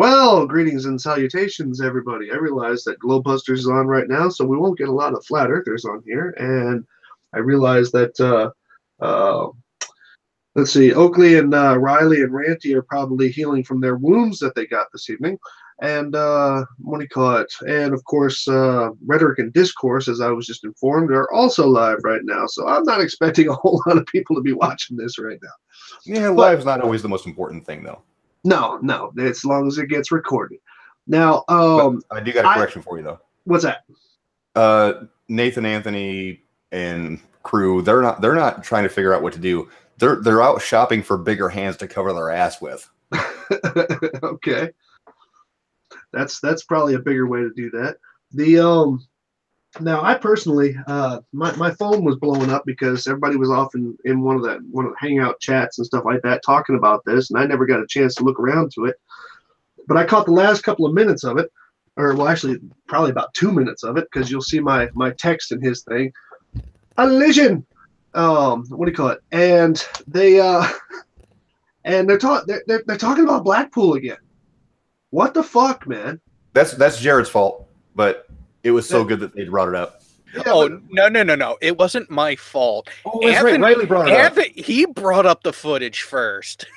Well, greetings and salutations, everybody. I realize that Globebusters is on right now, so we won't get a lot of flat earthers on here. And I realize that, uh, let's see, Oakley and Riley and Ranty are probably healing from their wounds that they got this evening. And what do you call it? And of course, Rhetoric and Discourse, as I was just informed, are also live right now. So I'm not expecting a whole lot of people to be watching this right now. Yeah, live's not always the most important thing, though. No, as long as it gets recorded. Now, I do got a correction for you, though. What's that? Nathan, Anthony, and crew, they're not trying to figure out what to do. They're out shopping for bigger hands to cover their ass with. Okay. That's probably a bigger way to do that. The now I personally my phone was blowing up because everybody was off in one of the Hangout chats and stuff like that talking about this, and I never got a chance to look around to it. But I caught the last couple of minutes of it, or well, actually probably about 2 minutes of it, because you'll see my text in his thing. Collision. What do you call it? And they and they're talking about Blackpool again. What the fuck, man? That's Jared's fault, but it was so good that they brought it up. Yeah, no. It wasn't my fault. Oh, that's right. Riley brought it up. He brought up the footage first.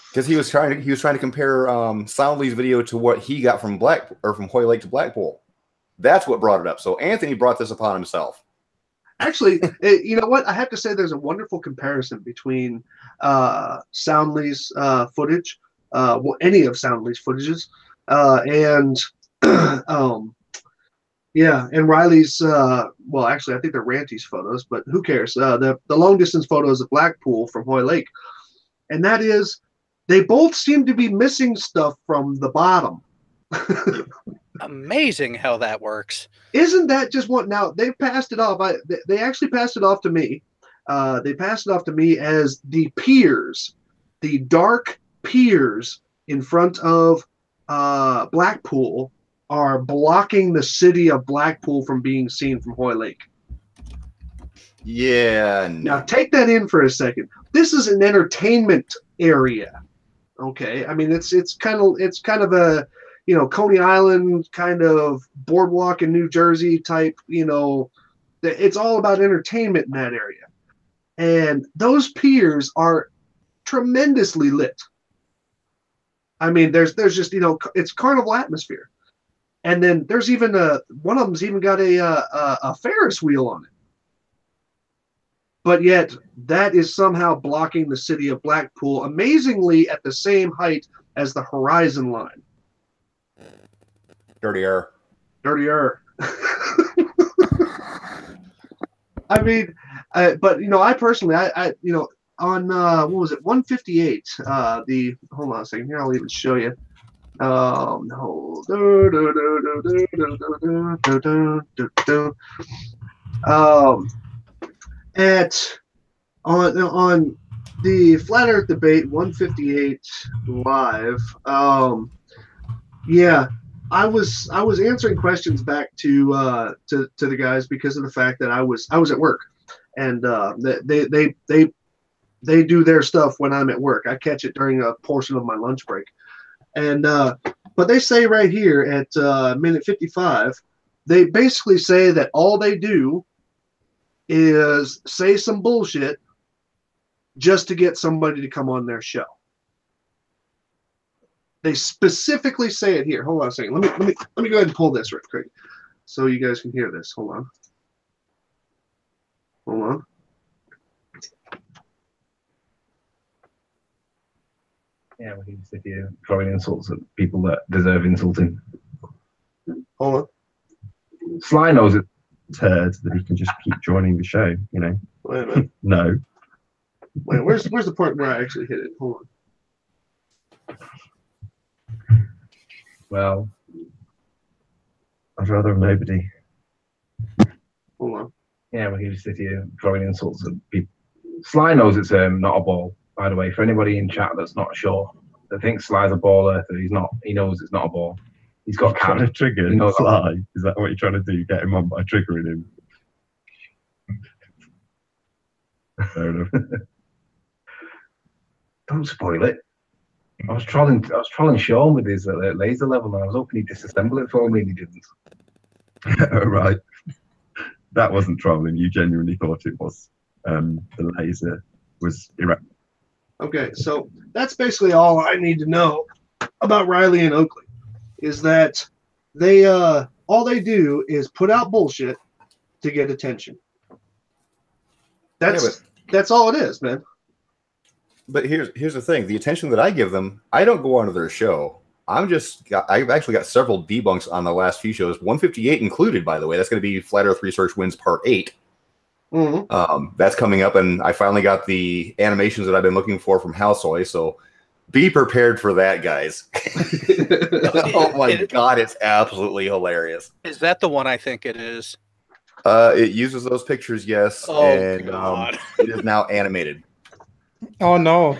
Because he was trying to compare Soundly's video to what he got from Hoy Lake to Blackpool. That's what brought it up. So Anthony brought this upon himself. Actually, you know what? I have to say there's a wonderful comparison between Soundly's footage, any of Soundly's footages, and and Riley's. Well, actually, I think they're Ranty's photos, but who cares? The long distance photos of Blackpool from Hoy Lake, and that is, they both seem to be missing stuff from the bottom. Amazing how that works. Isn't that just what? Now they passed it off. They actually passed it off to me. They passed it off to me as the piers, the dark piers in front of Blackpool are blocking the city of Blackpool from being seen from Hoy Lake. Yeah. Now take that in for a second. This is an entertainment area. Okay, I mean it's kind of a, you know, Coney Island kind of boardwalk in New Jersey type, you know, it's all about entertainment in that area. And those piers are tremendously lit. I mean, there's just, you know, it's carnival atmosphere. And then there's even one of them's even got a Ferris wheel on it. But yet that is somehow blocking the city of Blackpool, amazingly at the same height as the horizon line. Dirtier. I mean, but you know, I personally, I you know, on what was it, 158? Hold on a second here, I'll even show you. No. On the Flat Earth Debate 158 live, yeah. I was answering questions back to the guys because of the fact that I was at work, and they do their stuff when I'm at work. I catch it during a portion of my lunch break, and but they say right here at minute 55, they basically say that all they do is say some bullshit just to get somebody to come on their show. They specifically say it here. Hold on a second. Let me go ahead and pull this right quick so you guys can hear this. Hold on. Yeah, we can sit here throwing insults at people that deserve insulting. Hold on. Sly knows it's heard that he can just keep joining the show, you know. Wait a minute. No. Wait, where's the part where I actually hit it? Hold on. Well, I'd rather have nobody. Hold on. Yeah, we can just sit here throwing insults at people. Sly knows it's not a ball, by the way. For anybody in chat that's not sure, that thinks Sly's a ball earther, he's not. He knows it's not a ball. He's got trying to trigger Sly. Is that what you're trying to do? Get him on by triggering him? Fair enough. Don't spoil it. I was trolling Sean with his laser level, and I was hoping he'd disassemble it for me, and he didn't. Right. That wasn't trolling. You genuinely thought it was. The laser was erect. Okay, so that's basically all I need to know about Riley and Oakley. Is that they all they do is put out bullshit to get attention. That's all it is, man. But here's the thing: the attention that I give them, I don't go onto their show. I've actually got several debunks on the last few shows, 158 included, by the way. That's going to be Flat Earth Research Wins Part 8. Mm-hmm. That's coming up, and I finally got the animations that I've been looking for from Halsoy, so be prepared for that, guys. Oh my god, it's absolutely hilarious. Is that the one I think it is? It uses those pictures, yes, Oh, and God. it is now animated. Oh no!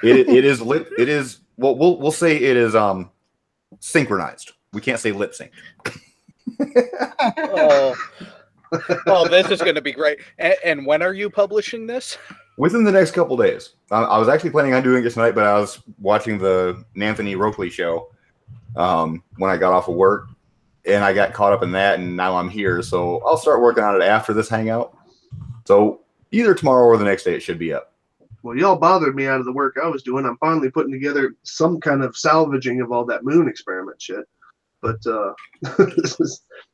It is lit. It is. Well, we'll say it is synchronized. We can't say lip sync. Oh, this is going to be great. And when are you publishing this? Within the next couple days. I was actually planning on doing it tonight, but I was watching the Anthony Rokley show when I got off of work, and I got caught up in that, and now I'm here. So I'll start working on it after this hangout. So either tomorrow or the next day, it should be up. Well, y'all bothered me out of the work I was doing. I'm finally putting together some kind of salvaging of all that moon experiment shit. But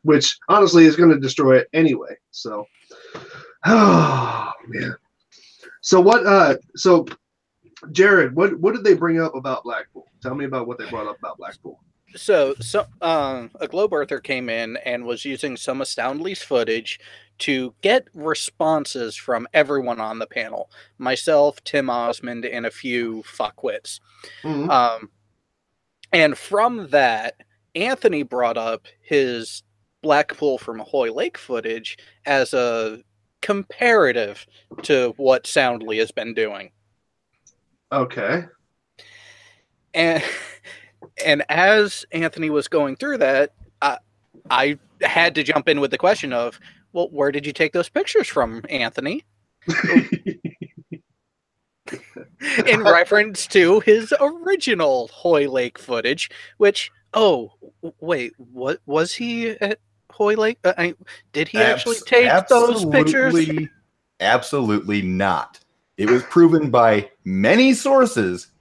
which honestly is going to destroy it anyway. So, oh man. So what? So Jared, what did they bring up about Blackpool? Tell me about what they brought up about Blackpool. So a Globe Earther came in and was using some Astoundly's footage to get responses from everyone on the panel. Myself, Tim Osmond, and a few fuckwits. Mm-hmm. And from that, Anthony brought up his Blackpool from Hoy Lake footage as a comparative to what Soundly has been doing. Okay. And as Anthony was going through that, I had to jump in with the question of, well, where did you take those pictures from, Anthony? In reference to his original Hoy Lake footage, which, oh, wait, what was he at Hoy Lake? Did he actually take those pictures? Absolutely not. It was proven by many sources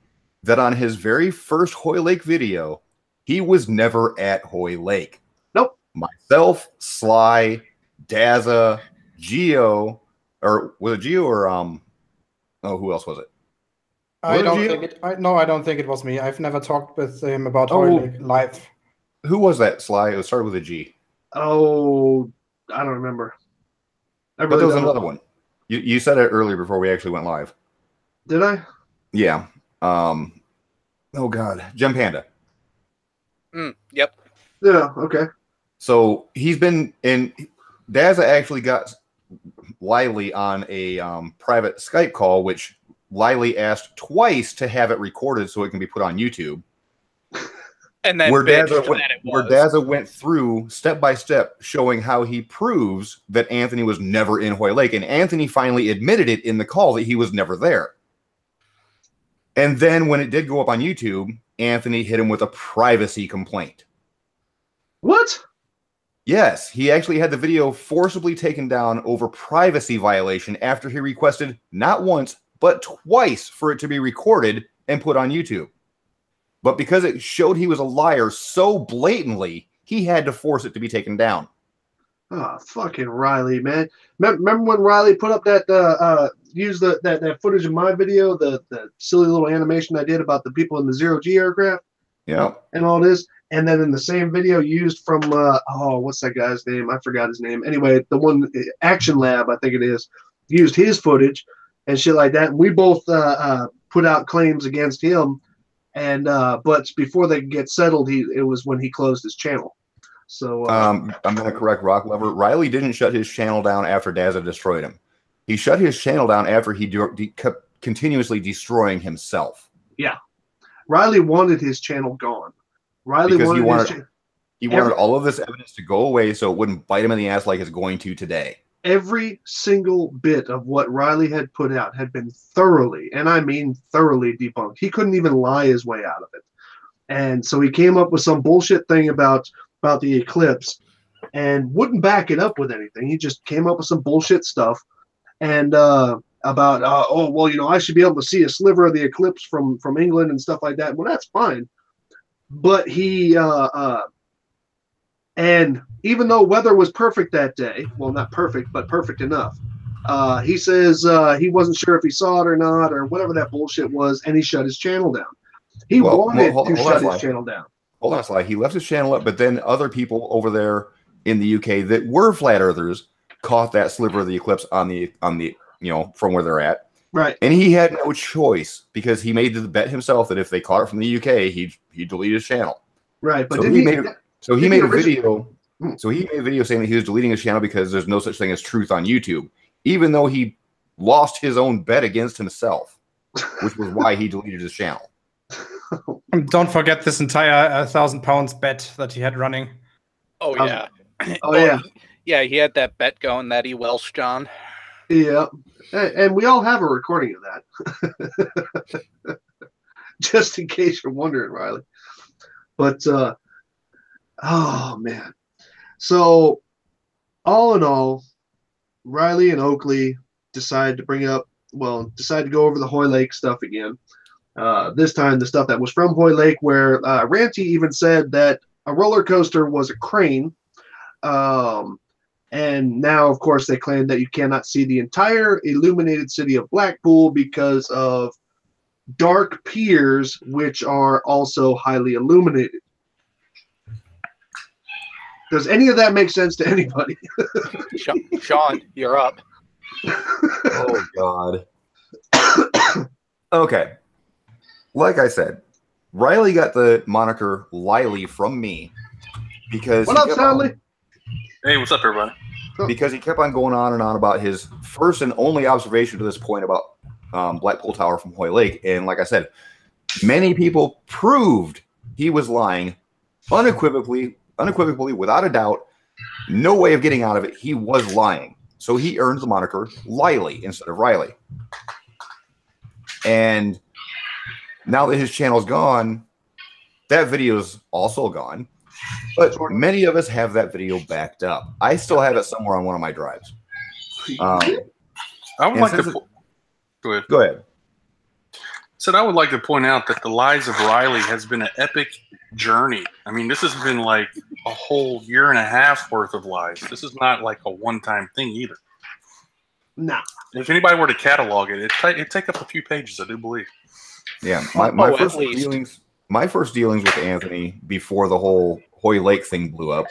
that on his very first Hoy Lake video, he was never at Hoy Lake. Nope. Myself, Sly, Daza, Geo, or was it Geo or oh, who else was it? I don't think it was me. I've never talked with him about Hoy Lake live. Who was that, Sly? It started with a G. Oh, I don't remember. But there was another one. You said it earlier before we actually went live. Did I? Yeah. Oh God, Gem Panda. Yep. Yeah. Okay. So he's been in. Daza actually got Lily on a private Skype call, which Lily asked twice to have it recorded so it can be put on YouTube. And then where Daza went through step by step, showing how he proves that Anthony was never in Hoy Lake, and Anthony finally admitted it in the call that he was never there. And then when it did go up on YouTube, Anthony hit him with a privacy complaint. What? Yes, he actually had the video forcibly taken down over privacy violation after he requested not once, but twice for it to be recorded and put on YouTube. But because it showed he was a liar so blatantly, he had to force it to be taken down. Oh, fucking Riley, man. Remember when Riley put up that, used that footage of my video, the silly little animation I did about the people in the Zero-G aircraft? Yeah. And all this? And then in the same video used from, what's that guy's name? I forgot his name. Anyway, the one, Action Lab, I think it is, used his footage and shit like that. And we both put out claims against him. And but before they could get settled, it was when he closed his channel. So I'm going to correct Rock Lover. Riley didn't shut his channel down after Daza destroyed him. He shut his channel down after he kept continuously destroying himself. Yeah, Riley wanted his channel gone. Riley because wanted he wanted all of this evidence to go away so it wouldn't bite him in the ass like it's going to today. every single bit of what Riley had put out had been thoroughly, and I mean thoroughly, debunked. He couldn't even lie his way out of it. And so he came up with some bullshit thing about the eclipse and wouldn't back it up with anything. He just came up with some bullshit stuff and about oh well, you know, I should be able to see a sliver of the eclipse from England and stuff like that. Well, that's fine. But he and even though weather was perfect that day, well, not perfect, but perfect enough, he says he wasn't sure if he saw it or not or whatever that bullshit was, and he shut his channel down. He wanted to shut his channel down. Hold on, Sly. He left his channel up, but then other people over there in the UK that were flat earthers caught that sliver of the eclipse on the you know, from where they're at. Right. And he had no choice because he made the bet himself that if they caught it from the UK, he'd delete his channel. Right. But so he made a video. So he made a video saying that he was deleting his channel because there's no such thing as truth on YouTube, even though he lost his own bet against himself, which was why he deleted his channel. Don't forget this entire £1,000 bet that he had running. Oh yeah. Yeah, he had that bet going that he Welsh John. Yeah. And we all have a recording of that. Just in case you're wondering, Riley. But oh man. So all in all, Riley and Oakley decided to go over the Hoy Lake stuff again. This time the stuff that was from Hoy Lake, where Ranty even said that a roller coaster was a crane. And now, of course, they claim that you cannot see the entire illuminated city of Blackpool because of dark piers, which are also highly illuminated. Does any of that make sense to anybody? Sean, you're up. Oh, God. Okay. Like I said, Riley got the moniker Lily from me because what up, Stanley? Hey, what's up, everybody? Because he kept on going on and on about his first and only observation to this point about Blackpool Tower from Hoy Lake. And like I said, many people proved he was lying unequivocally, without a doubt. No way of getting out of it. He was lying. So he earned the moniker Lily instead of Riley. And now that his channel's gone, that video's also gone. But many of us have that video backed up. I still have it somewhere on one of my drives. I would like to go ahead. I would like to point out that the lies of Riley has been an epic journey. I mean, this has been like a whole year and a half worth of lies. This is not like a one-time thing either. No. If anybody were to catalog it, it'd take up a few pages, I do believe. Yeah, my first dealings with Anthony before the whole Hoy Lake thing blew up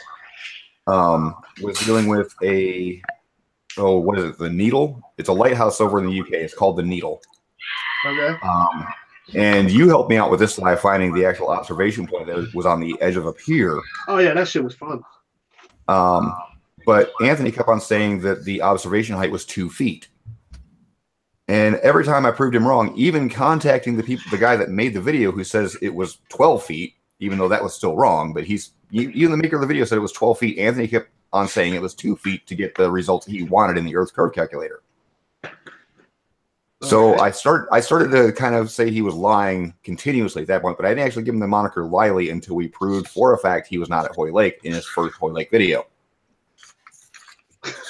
was dealing with what is it? The Needle? It's a lighthouse over in the UK. It's called the Needle. Okay. And you helped me out with this by finding the actual observation point that was on the edge of a pier. Oh yeah, that shit was fun. But Anthony kept on saying that the observation height was 2 feet. And every time I proved him wrong, even contacting the guy that made the video who says it was 12 feet, even though that was still wrong, but even the maker of the video said it was 12 feet. Anthony kept on saying it was 2 feet to get the results he wanted in the Earth curve calculator. So I started to kind of say he was lying continuously at that point, but I didn't actually give him the moniker Lily until we proved for a fact he was not at Hoy Lake in his first Hoy Lake video.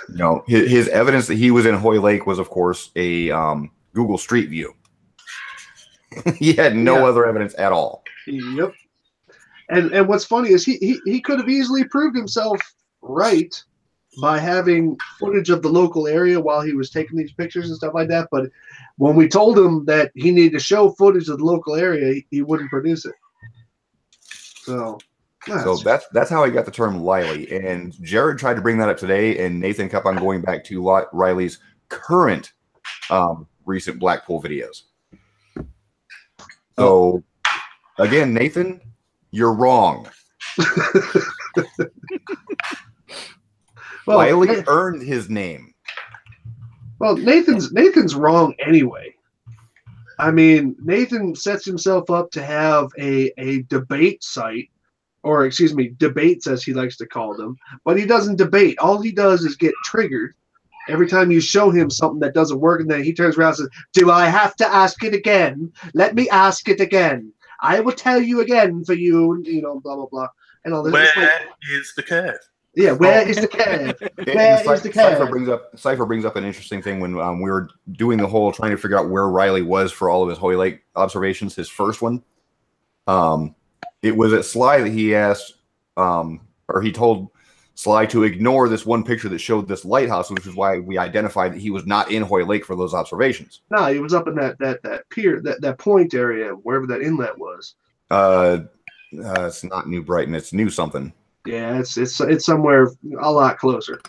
You know, his evidence that he was in Hoy Lake was, of course, a Google Street View. He had no other evidence at all. Yep. And what's funny is he could have easily proved himself right by having footage of the local area while he was taking these pictures and stuff like that. But when we told him that he needed to show footage of the local area, he wouldn't produce it. So that's how he got the term Lily. And Jared tried to bring that up today, and Nathan kept on going back to Riley's current recent Blackpool videos. So again, Nathan, you're wrong. Well, Riley earned his name. Well, Nathan's wrong anyway. I mean, Nathan sets himself up to have a debate site, or excuse me, debates as he likes to call them, but he doesn't debate. All he does is get triggered Every time you show him something that doesn't work, and then he turns around and says, "Do I have to ask it again? Let me ask it again. I will tell you again for you." You know, blah blah blah, and all this. Where Like, is the cat? yeah, where is the cave? Where is the cave? Cypher brings up an interesting thing when we were doing the whole trying to figure out where Riley was for all of his Hoy Lake observations. His first one, it was at Sly that he asked, or he told Sly to ignore this one picture that showed this lighthouse, which is why we identified that he was not in Hoy Lake for those observations. No, he was up in that pier, that point area, wherever that inlet was. It's not New Brighton; it's New something. Yeah, it's somewhere a lot closer.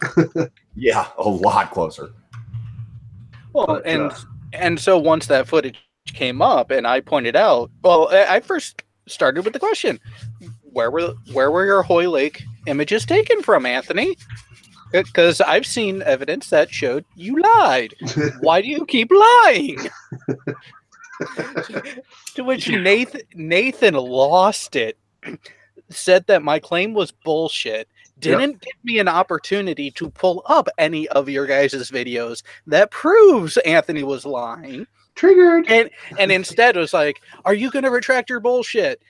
Yeah, a lot closer. Well, But, and so once that footage came up, and I pointed out, well, I first started with the question: where were your Hoy Lake images taken from, Anthony? Because I've seen evidence that showed you lied. Why do you keep lying? To which Nathan lost it. Said that my claim was bullshit, didn't give me an opportunity to pull up any of your guys' videos that proves Anthony was lying. Triggered. And instead was like, are you going to retract your bullshit?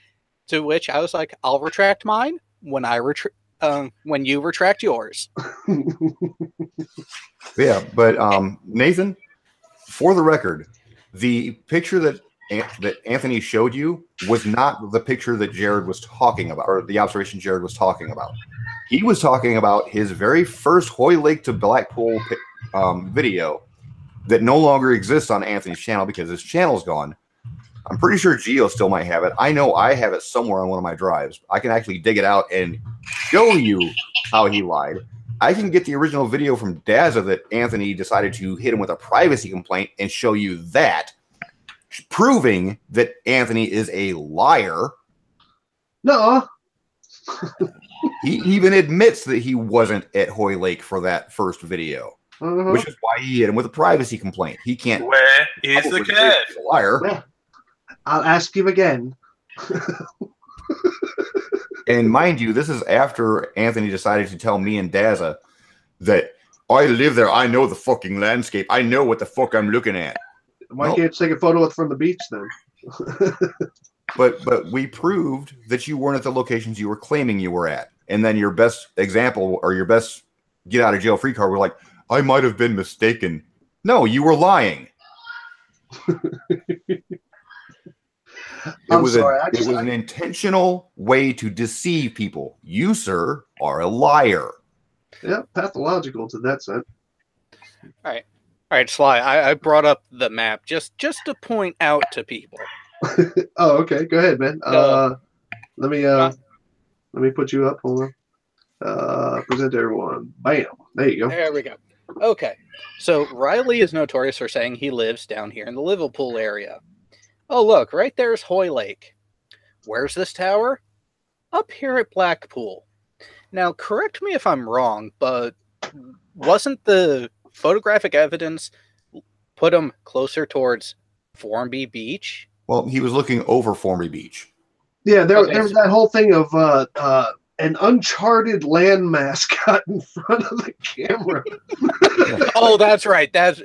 To which I was like, I'll retract mine when when you retract yours. Yeah, but Nathan, for the record, the picture that Anthony showed you was not the picture that Jared was talking about, or the observation Jared was talking about. He was talking about his very first Hoy Lake to Blackpool video that no longer exists on Anthony's channel because his channel's gone. I'm pretty sure Gio still might have it. I know I have it somewhere on one of my drives. I can actually dig it out and show you how he lied. I can get the original video from Dazza that Anthony decided to hit him with a privacy complaint and show you that, proving that Anthony is a liar. No. He even admits that he wasn't at Hoy Lake for that first video, which is why he hit him with a privacy complaint. He can't. Where is the cat? He's a liar. Yeah. I'll ask him again. And mind you, this is after Anthony decided to tell me and Dazza that I live there. I know the fucking landscape. I know what the fuck I'm looking at. Why can't you take a photo from the beach then? But we proved that you weren't at the locations you were claiming you were at. And then your best example or your best get out of jail free card were like, I might have been mistaken. No, you were lying. It was an intentional way to deceive people. You, sir, are a liar. Yeah, pathological to that sense. All right, Sly. I brought up the map just to point out to people. Oh, okay. Go ahead, man. Let me put you up. Hold on. Present everyone. Bam. There you go. There we go. Okay. So Riley is notorious for saying he lives down here in the Liverpool area. Oh, look, right there's Hoy Lake. Where's this tower? Up here at Blackpool. Now, correct me if I'm wrong, but wasn't the photographic evidence put him closer towards Formby Beach? Well, he was looking over Formby Beach. Yeah, there was that whole thing of an uncharted landmass got in front of the camera. Oh, that's right. That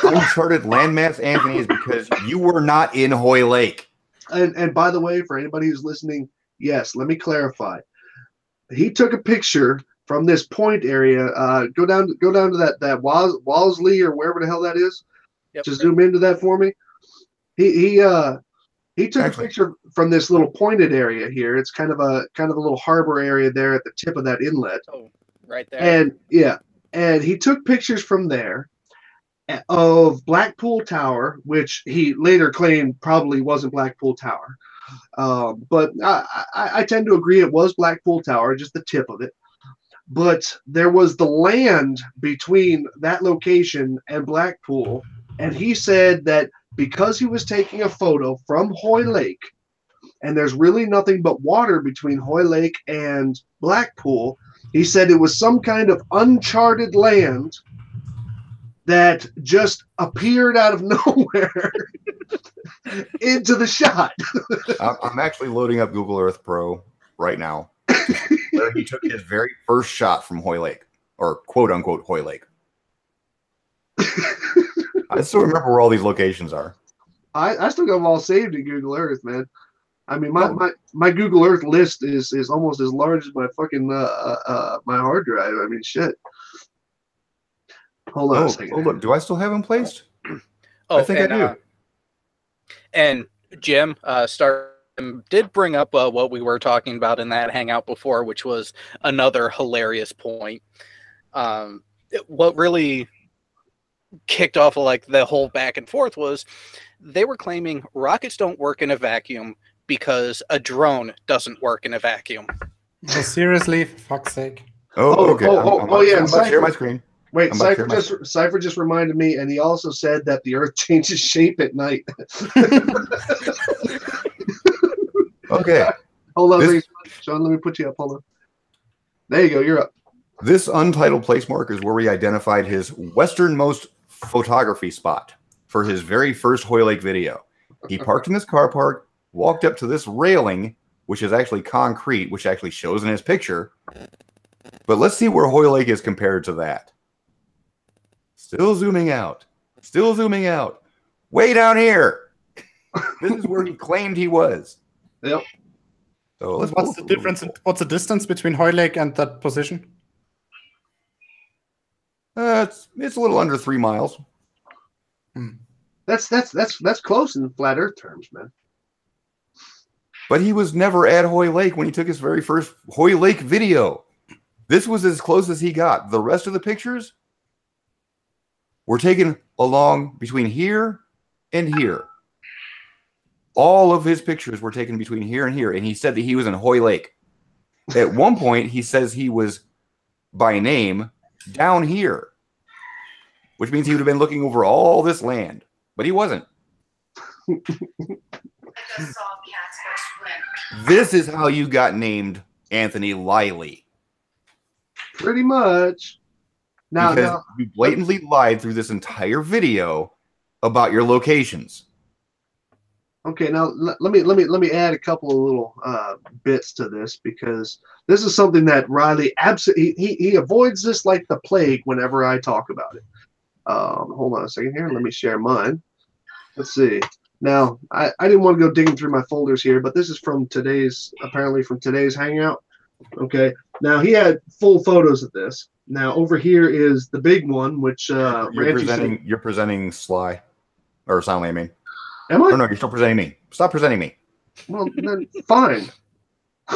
uncharted landmass, Anthony, is because you were not in Hoy Lake. And by the way, for anybody who's listening, yes, let me clarify. He took a picture from this point area. Go down to that Walsley or wherever the hell that is. Yep. Just zoom into that for me. He took a picture from this little pointed area here. It's kind of a little harbor area there at the tip of that inlet. Oh, right there. And he took pictures from there of Blackpool Tower, which he later claimed probably wasn't Blackpool Tower. But I tend to agree it was Blackpool Tower, just the tip of it. But there was the land between that location and Blackpool, and he said that because he was taking a photo from Hoy Lake, and there's really nothing but water between Hoy Lake and Blackpool, he said it was some kind of uncharted land that just appeared out of nowhere into the shot. I'm actually loading up Google Earth Pro right now, where he took his very first shot from Hoy Lake, or quote unquote Hoy Lake. I still remember where all these locations are. I still got them all saved in Google Earth, man. I mean, my Google Earth list is almost as large as my fucking my hard drive. I mean, shit. Hold on a second. Oh, look, do I still have them placed? Oh, I think I do. And Jim, did bring up what we were talking about in that hangout before, which was another hilarious point. What really kicked off like the whole back and forth was they were claiming rockets don't work in a vacuum because a drone doesn't work in a vacuum. Oh, seriously, for fuck's sake. Oh, okay. Yeah. I'm about to share my screen. Wait, Cypher just reminded me, and he also said that the Earth changes shape at night. Okay. Hold on, Sean. Let me put you up. Hold on. There you go. You're up. This untitled place mark is where we identified his westernmost photography spot for his very first Hoy Lake video. He parked in this car park, walked up to this railing, which is actually concrete, which actually shows in his picture. But let's see where Hoy Lake is compared to that. Still zooming out. Still zooming out. Way down here. This is where he claimed he was. Yep. So what's the difference? What's the distance between Hoy Lake and that position? It's a little under 3 miles. That's close in flat Earth terms, man. But he was never at Hoy Lake when he took his very first Hoy Lake video. This was as close as he got. The rest of the pictures were taken along between here and here. All of his pictures were taken between here and here, and he said that he was in Hoy Lake. At one point, he says he was, by name, down here, which means he would have been looking over all this land, but he wasn't. This is how you got named Anthony Liley. Pretty much. Now you blatantly lied through this entire video about your locations. Okay, now let me add a couple of little bits to this, because this is something that Riley he avoids this like the plague whenever I talk about it. Hold on a second here. Let me share mine. Let's see. Now I didn't want to go digging through my folders here, but this is from today's Hangout. Okay. Now he had full photos of this. Now over here is the big one, which you're presenting Sly or Soundly, I mean. Am I? Oh no, you're still presenting me. Stop presenting me. Well, then fine.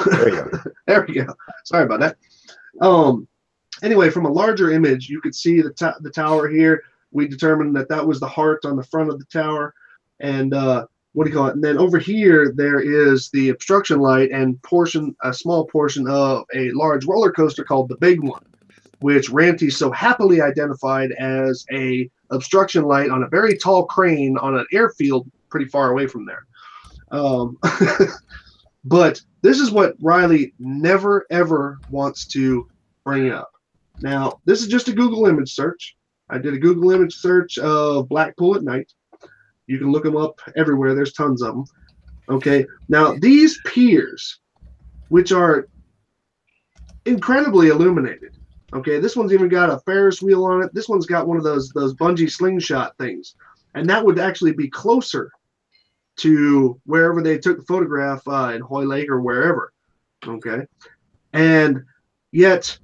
There you go. There we go. Sorry about that. Anyway, from a larger image, you could see the tower here. We determined that was the heart on the front of the tower, and what do you call it? And then over here, there is the obstruction light and a small portion of a large roller coaster called the Big One, which Ranty so happily identified as a obstruction light on a very tall crane on an airfield pretty far away from there. But this is what Riley never, ever wants to bring up. Now, this is just a Google image search. I did a Google image search of Blackpool at night. You can look them up everywhere. There's tons of them. Okay. Now, these piers, which are incredibly illuminated. Okay, this one's even got a Ferris wheel on it. This one's got one of those bungee slingshot things. And that would actually be closer to wherever they took the photograph in Hoy Lake or wherever. Okay. And yet,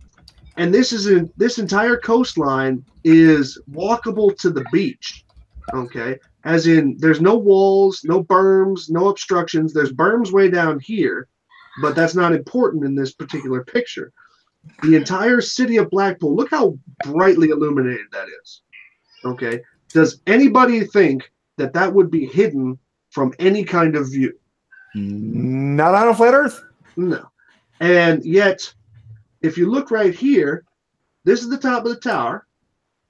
and this entire coastline is walkable to the beach. Okay. As in, there's no walls, no berms, no obstructions. There's berms way down here, but that's not important in this particular picture. The entire city of Blackpool, look how brightly illuminated that is. Okay. Does anybody think that would be hidden from any kind of view? Not on a flat Earth. No. And yet, if you look right here, this is the top of the tower.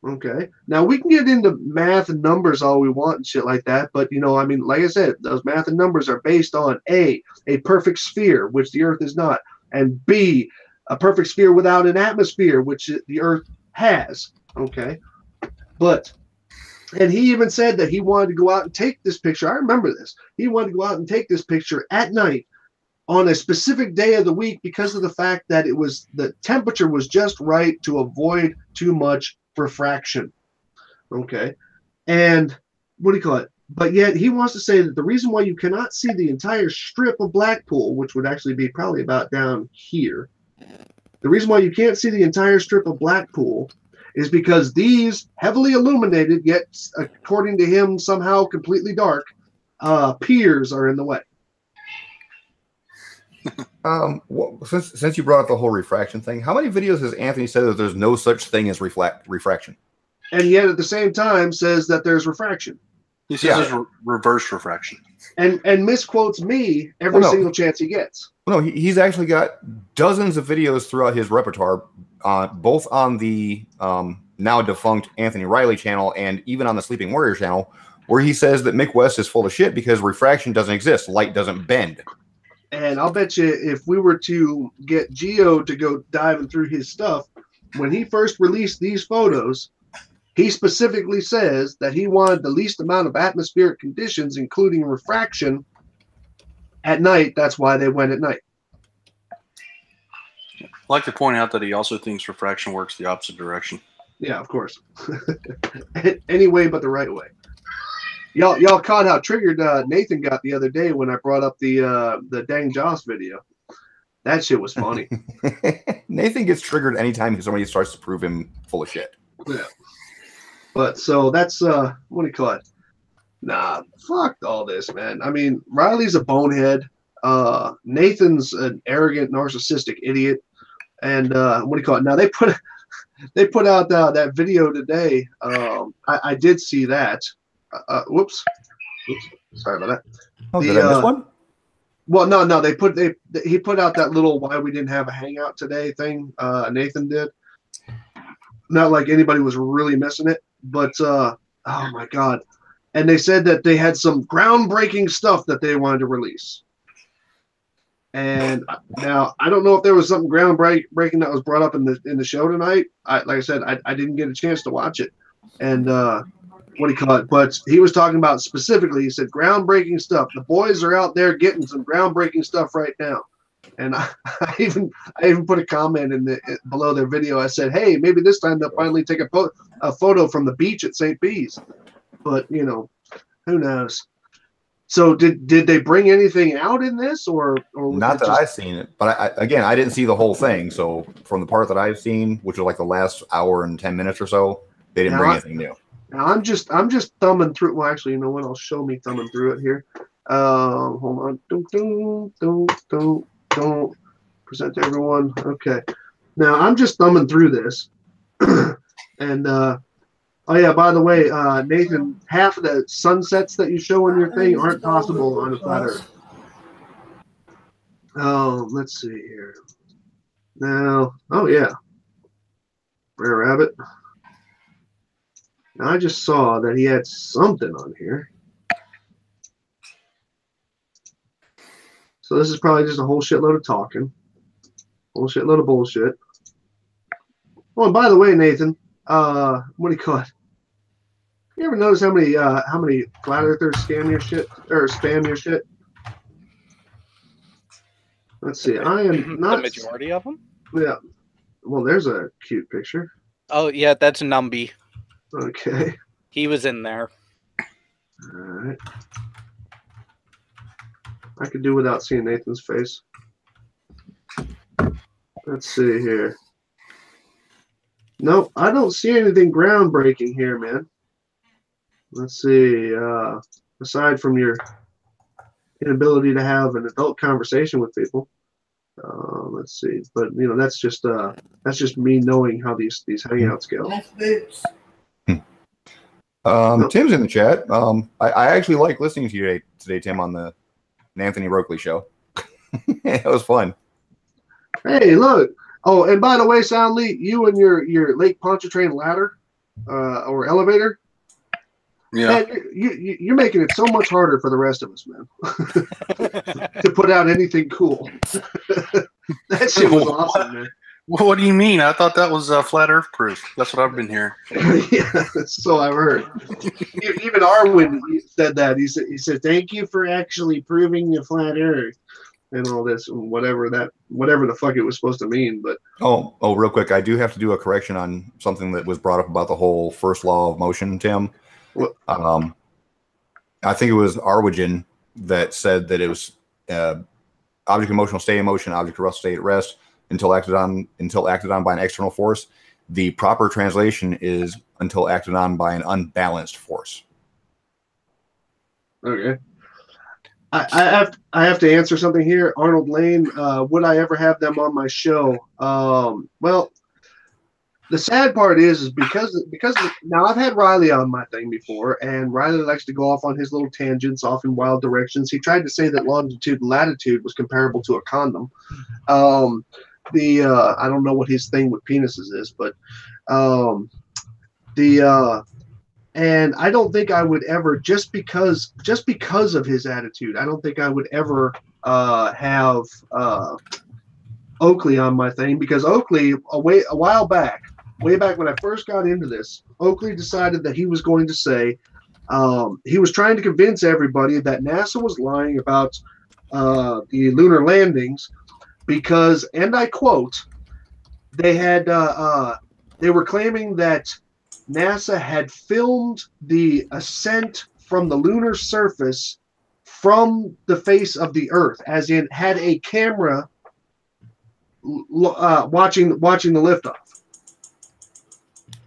Okay. Now, we can get into math and numbers all we want and shit like that. But, I mean, like I said, those math and numbers are based on A, a perfect sphere, which the Earth is not, and B, a perfect sphere without an atmosphere, which the Earth has. Okay. And he even said that he wanted to go out and take this picture. I remember this. He wanted to go out and take this picture at night on a specific day of the week because of the fact that the temperature was just right to avoid too much refraction. Okay. And what do you call it? But yet he wants to say that the reason why you cannot see the entire strip of Blackpool, which would actually be probably about down here, the reason why you can't see the entire strip of Blackpool is because these heavily illuminated, yet according to him somehow completely dark, piers are in the way. Well, since you brought up the whole refraction thing, how many videos has Anthony said that there's no such thing as refraction? And yet at the same time says that there's refraction. He says there's reverse refraction. And misquotes me every single chance he gets. No, he's actually got dozens of videos throughout his repertoire, both on the now defunct Anthony Riley channel and even on the Sleeping Warrior channel, where he says that Mick West is full of shit because refraction doesn't exist. Light doesn't bend. And I'll bet you if we were to get Geo to go diving through his stuff, when he first released these photos, he specifically says that he wanted the least amount of atmospheric conditions, including refraction, at night. That's why they went at night. I'd like to point out that he also thinks refraction works the opposite direction. Yeah, of course. Any way but the right way. Y'all caught how triggered Nathan got the other day when I brought up the Dang Joss video. That shit was funny. Nathan gets triggered anytime somebody starts to prove him full of shit. Yeah. But so that's what do you call it? Nah, fuck all this, man. I mean, Riley's a bonehead. Nathan's an arrogant, narcissistic idiot. And what do you call it? Now they put out that video today. I did see that. Whoops. Sorry about that. Oh, did I miss one? Well, no. He put out that little why we didn't have a hangout today thing. Nathan did. Not like anybody was really missing it, but oh my god! And they said that they had some groundbreaking stuff that they wanted to release. And now I don't know if there was something groundbreaking that was brought up in the show tonight. Like I said, I didn't get a chance to watch it. And what do you call it? But he was talking about specifically. He said groundbreaking stuff. The boys are out there getting some groundbreaking stuff right now. And I even put a comment below their video. I said, hey, maybe this time they'll finally take a photo from the beach at St. Bees. But who knows? So did they bring anything out in this, or not that I've seen it? But I didn't see the whole thing. So from the part that I've seen, which was like the last hour and 10 minutes or so, they didn't bring anything new. Now I'm just thumbing through. Well, actually, you know what? I'll show me thumbing through it here. Hold on. Don't present to everyone. Okay. Now I'm just thumbing through this, and oh yeah, by the way, Nathan, half of the sunsets that you show in your thing aren't possible on a flat Earth. Oh, let's see here. Now, oh yeah, Rare Rabbit. Now I just saw that he had something on here. So this is probably just a whole shitload of talking, whole shitload of bullshit. Oh, and by the way, Nathan, what do you call it? You ever notice how many flat earthers scam your shit or spam your shit? Let's see. I am not the majority of them. Yeah. Well, there's a cute picture. Oh yeah, that's Numby. Okay. He was in there. All right. I could do without seeing Nathan's face. Let's see here. Nope, I don't see anything groundbreaking here, man. Let's see. Aside from your inability to have an adult conversation with people, let's see. But that's just me knowing how these hangouts go. Tim's in the chat. I actually like listening to you today, Tim, on the Anthony Rokeley show. It was fun. Hey, look. Oh, and by the way, Soundly, you and your Lake Pontchartrain ladder or elevator. Yeah. Man, you're making it so much harder for the rest of us, man, to put out anything cool. That shit was awesome, man. What do you mean? I thought that was flat Earth proof. That's what I've been hearing. Yeah, so I've heard. Even Arwen said that. He said, "Thank you for actually proving the flat Earth." and all this, and whatever the fuck it was supposed to mean. But real quick, I do have to do a correction on something that was brought up about the whole first law of motion, Tim. What? I think it was Arwigen that said that it was object in motion will stay in motion, object to rest stay at rest until acted on by an external force. The proper translation is until acted on by an unbalanced force. Okay. I have to answer something here. Arnold Lane, would I ever have them on my show? Well, the sad part is because now I've had Riley on my thing before, and Riley likes to go off on his little tangents, off in wild directions. He tried to say that longitude and latitude was comparable to a condom. I don't know what his thing with penises is, but and I don't think I would ever, just because of his attitude, I don't think I would ever have Oakley on my thing, because Oakley, way back when I first got into this, Oakley decided that he was going to say, he was trying to convince everybody that NASA was lying about the lunar landings because, and I quote, they were claiming that NASA had filmed the ascent from the lunar surface from the face of the Earth, as in had a camera watching the liftoff.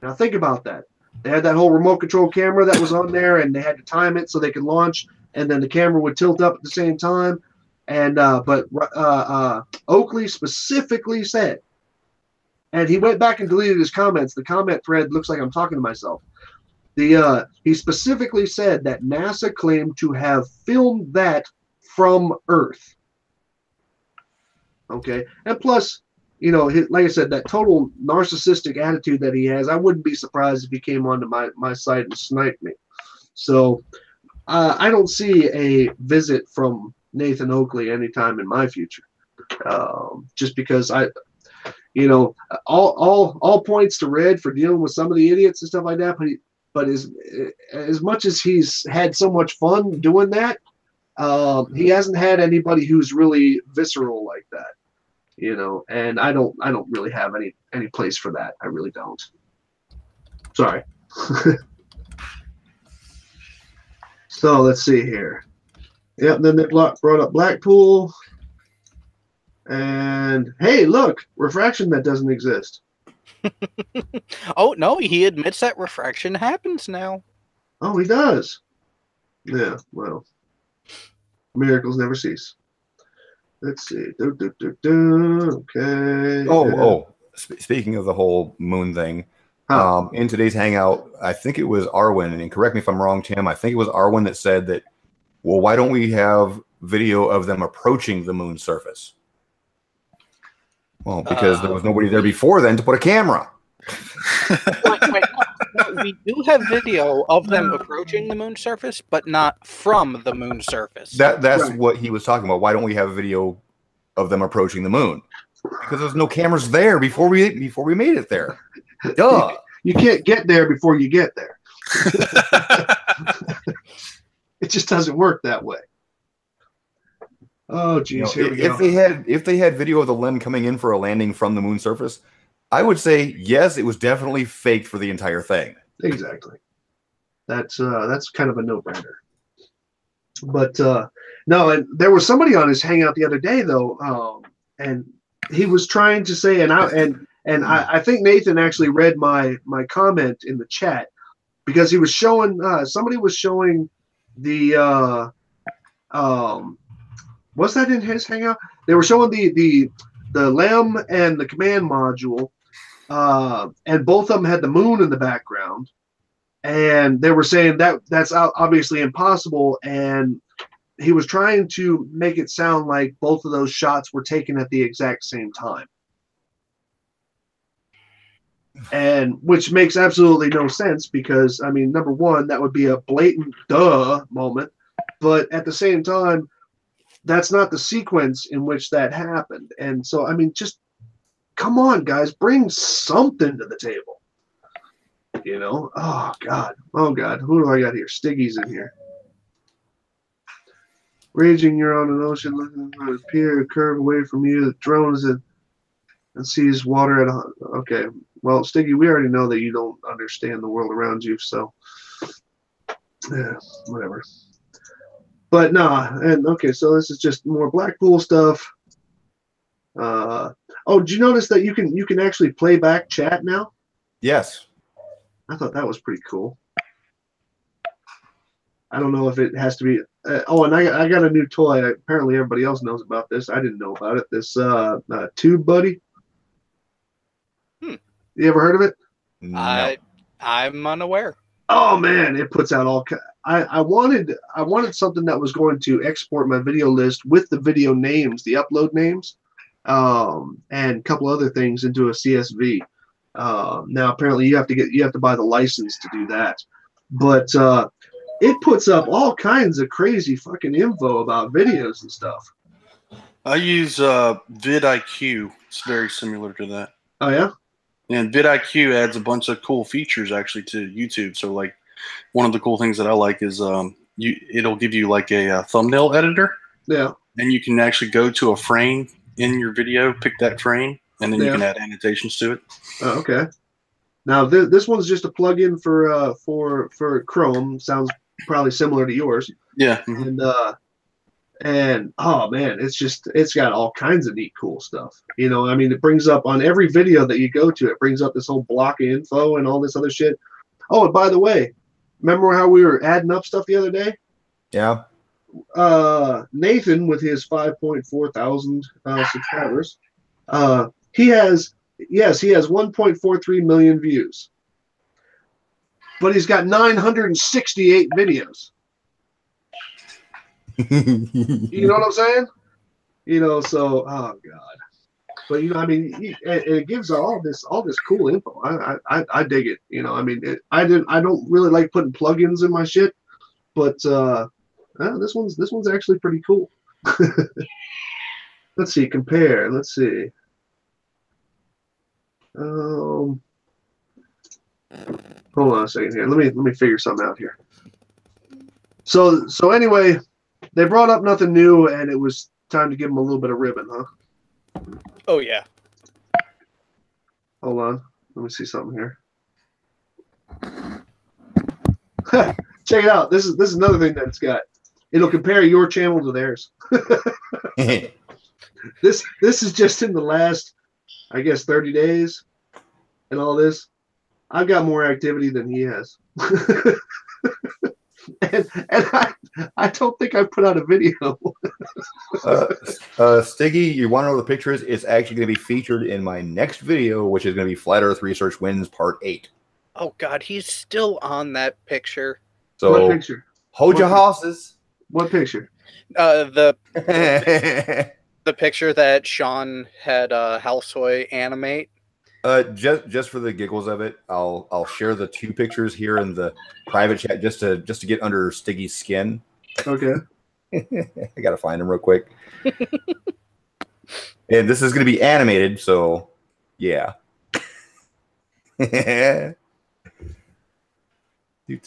Now think about that. They had that whole remote control camera that was on there, and they had to time it so they could launch, and then the camera would tilt up at the same time. And but Oakley specifically said, and he went back and deleted his comments. The comment thread looks like I'm talking to myself. He specifically said that NASA claimed to have filmed that from Earth. Okay, and plus, like I said, that total narcissistic attitude that he has, I wouldn't be surprised if he came onto my site and sniped me. So I don't see a visit from Nathan Oakley anytime in my future, just because all points to red for dealing with some of the idiots and stuff like that. But as much as he's had so much fun doing that, he hasn't had anybody who's really visceral like that, and I don't really have any place for that. I really don't. Sorry. So let's see here. Yep, then they brought up Blackpool. And hey, look, refraction that doesn't exist. Oh, no, he admits that refraction happens now. Oh, he does. Yeah, well, miracles never cease. Let's see. Okay. Speaking of the whole moon thing, in today's Hangout, I think it was Arwen, and correct me if I'm wrong, Tim, I think it was Arwen that said that, well, why don't we have video of them approaching the moon surface? Well, because there was nobody there before then to put a camera. Wait, no, we do have video of them approaching the moon surface, but not from the moon surface. That's right. What he was talking about. Why don't we have a video of them approaching the moon? Because there's no cameras there before we made it there. Duh. You can't get there before you get there. It just doesn't work that way. Oh, geez, here we go. If they had video of the LEM coming in for a landing from the moon surface, I would say yes, it was definitely faked for the entire thing. Exactly. That's kind of a no-brainer. But no, and there was somebody on his Hangout the other day and he was trying to say, and I think Nathan actually read my comment in the chat, because he was showing somebody was showing the was that in his Hangout? They were showing the LEM and the command module, and both of them had the moon in the background, and they were saying that's obviously impossible, and he was trying to make it sound like both of those shots were taken at the exact same time, and which makes absolutely no sense, because I mean, number one, that would be a blatant duh moment, but at the same time, that's not the sequence in which that happened. And so, I mean, just come on, guys, bring something to the table. Oh God. Who do I got here? Stiggy's in here. Raging, you're on an ocean looking for a pier, curve away from you. The drone is and sees water at a. Okay, well, Stiggy, we already know that you don't understand the world around you, so yeah, whatever. But nah, and okay, so this is just more Blackpool stuff. Oh, did you notice that you can actually play back chat now? Yes. I thought that was pretty cool. I don't know if it has to be. Oh, and I got a new toy. Apparently, everybody else knows about this. I didn't know about it. This Tube Buddy. You ever heard of it? No. I'm unaware. Oh man, it puts out all. I wanted something that was going to export my video list with the video names, the upload names, and a couple other things into a CSV. Now apparently you have to buy the license to do that, but it puts up all kinds of crazy fucking info about videos and stuff. I use vidIQ. It's very similar to that. Oh yeah. And vidIQ adds a bunch of cool features actually to YouTube. So like one of the cool things that I like is it'll give you like a thumbnail editor. Yeah. And you can actually go to a frame in your video, pick that frame, and then you can add annotations to it. Oh, okay. Now this one's just a plugin for Chrome. Sounds probably similar to yours. Yeah. And oh man, it's got all kinds of neat, cool stuff. You know, I mean, it brings up on every video that you go to, it brings up this whole block of info and all this other shit. Oh, and by the way, remember how we were adding up stuff the other day? Yeah. Nathan with his 5.4 thousand subscribers, he has 1.43 million views, but he's got 968 videos. You know what I'm saying? You know, so oh god, but you know, I mean, it gives all this cool info. I dig it. You know, I mean, I don't really like putting plugins in my shit, but this one's actually pretty cool. Let's see, compare. Let's see. Hold on a second here. Let me figure something out here. So anyway, they brought up nothing new, and it was time to give them a little bit of ribbon, huh? Oh yeah. Hold on. Let me see something here. Check it out. This is another thing that it's got. It'll compare your channel to theirs. This is just in the last, I guess, 30 days and all this. I've got more activity than he has. and I don't think I put out a video. Stiggy, you want to know what the picture is? It's actually going to be featured in my next video, which is going to be Flat Earth Research Wins Part 8. Oh god, he's still on that picture. So What picture? Hold your horses. What picture? The picture that Sean had Househoy animate. Just for the giggles of it, I'll share the two pictures here in the private chat just to get under Stiggy's skin. Okay. I gotta find him real quick. And this is gonna be animated, so yeah. Now you're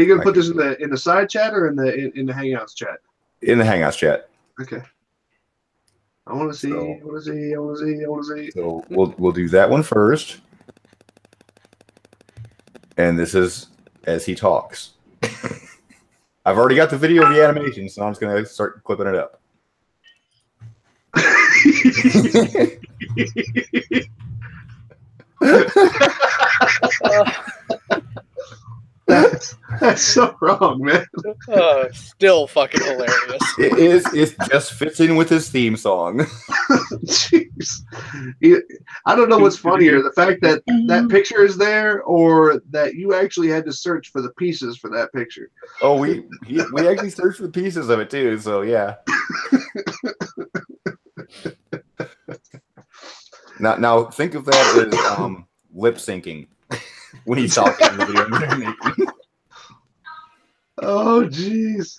gonna put this in the side chat or in the Hangouts chat? In the Hangouts chat. Okay. I want to see. I want to see. So we'll do that one first. And this is as he talks. I've already got the video of the animation, so I'm just gonna start clipping it up. That's so wrong, man. Still fucking hilarious. It just fits in with his theme song. Jeez. I don't know what's funnier, the fact that that picture is there or that you actually had to search for the pieces for that picture. Oh, we actually searched for the pieces of it too, so yeah. Now think of that as lip syncing when he's talking in the video. Oh, jeez.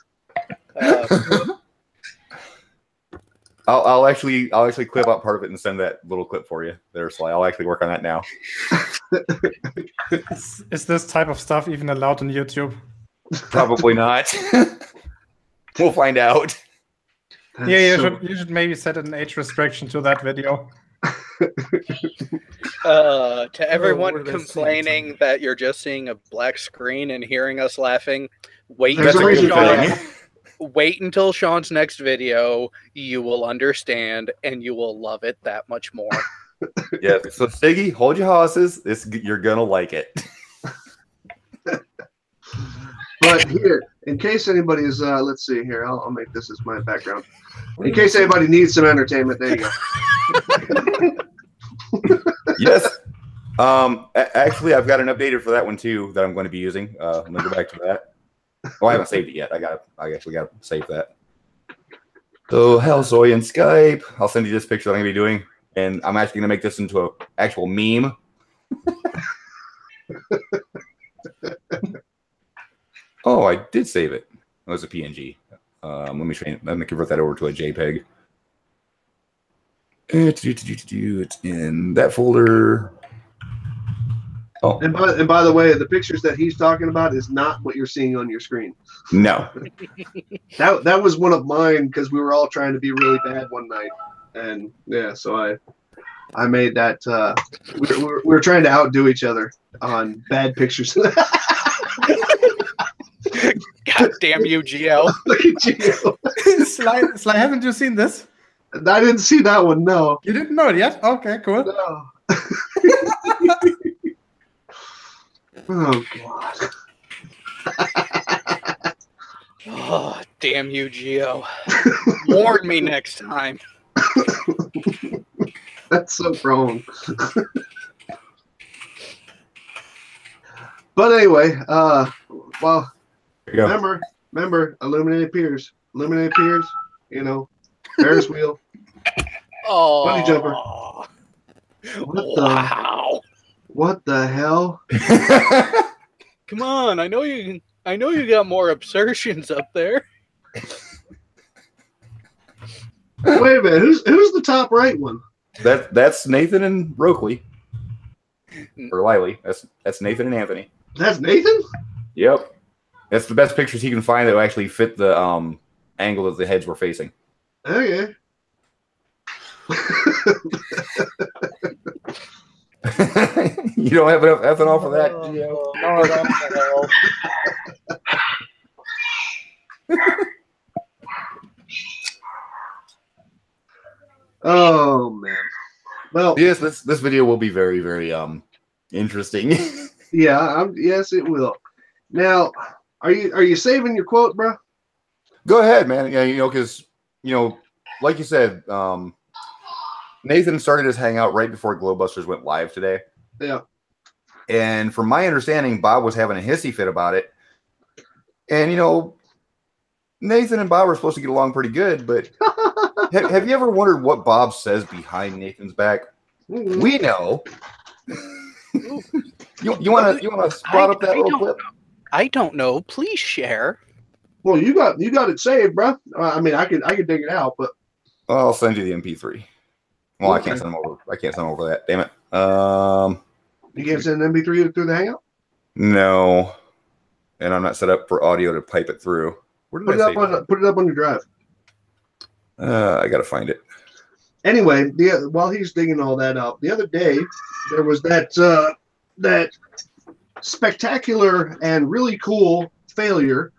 I'll actually clip out part of it and send that little clip for you there, Sly. I'll actually work on that now. Is this type of stuff even allowed on YouTube? Probably not. We'll find out. That's Yeah, so- you should maybe set an age restriction to that video. To everyone what did I see? complaining that you're just seeing a black screen and hearing us laughing, wait There's until a reason for Sean, that. wait until Sean's next video. You will understand and you will love it that much more. Yeah. So Siggy, hold your horses. You're gonna like it. But here, in case anybody's, let's see here, I'll make this as my background. In case anybody needs some entertainment, there you go. Yes. Actually, I've got an updated for that one too that I'm going to be using. Let me go back to that. Oh, I haven't saved it yet. I actually got to save that. So, Hellsoy and Skype. I'll send you this picture that I'm going to be doing, and I'm actually going to make this into an actual meme. Oh, I did save it. It was a PNG. Let me convert that over to a JPEG. It's in that folder. Oh, And by the way, the pictures that he's talking about is not what you're seeing on your screen. no. That was one of mine because we were all trying to be really bad one night, and yeah, so I made that. We were trying to outdo each other on bad pictures. God damn you, Gio. Look at you. Sly, haven't you seen this? I didn't see that one. No. You didn't know it yet? Okay, cool. No. Oh God. Oh, damn you, Gio. Warn me next time. That's so wrong. But anyway, well, remember, illuminated piers, you know, Ferris wheel, Oh, bunny jumper. Wow. What the hell? Come on, I know you got more absorptions up there. Wait a minute, who's the top right one? That's Nathan and Rokeley. Or Liley. That's Nathan and Anthony. That's Nathan? Yep. That's the best pictures he can find that will actually fit the angle that the heads were facing. Okay. You don't have enough ethanol for that, Gio? No, Oh man. Well, Yes, this video will be very, very interesting. yeah, yes, it will. Now, are you saving your quote, bro? Go ahead, man. Yeah, because like you said, Nathan started his hangout right before Glowbusters went live today. Yeah. And from my understanding, Bob was having a hissy fit about it. And Nathan and Bob were supposed to get along pretty good, but have you ever wondered what Bob says behind Nathan's back? Mm-hmm. We know. You want to spot up that little clip? I don't know. Please share. Well, you got it saved, bro. I mean, I could dig it out, but I'll send you the MP3. Well, Okay. I can't send them over. I can't send them over that. Damn it. you can't send an MP3 through the Hangout. No. And I'm not set up for audio to pipe it through. Where did Put it I up save put it up on your drive. I gotta find it. Anyway, while he's digging all that up, the other day there was that spectacular and really cool failure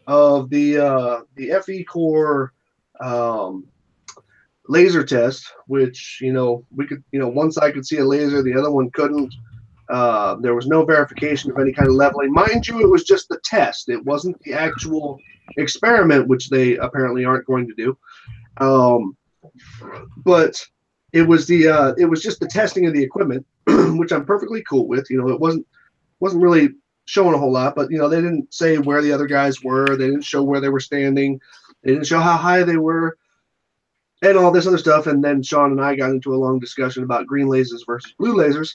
of the FE core laser test, which we could one side could see a laser, the other one couldn't. There was no verification of any kind of leveling. Mind you, it was just the test. It wasn't the actual experiment, which they apparently aren't going to do. But it was just the testing of the equipment, which I'm perfectly cool with. It wasn't really showing a whole lot, but they didn't say where the other guys were. They didn't show where they were standing. They didn't show how high they were, and all this other stuff. And then Sean and I got into a long discussion about green lasers versus blue lasers,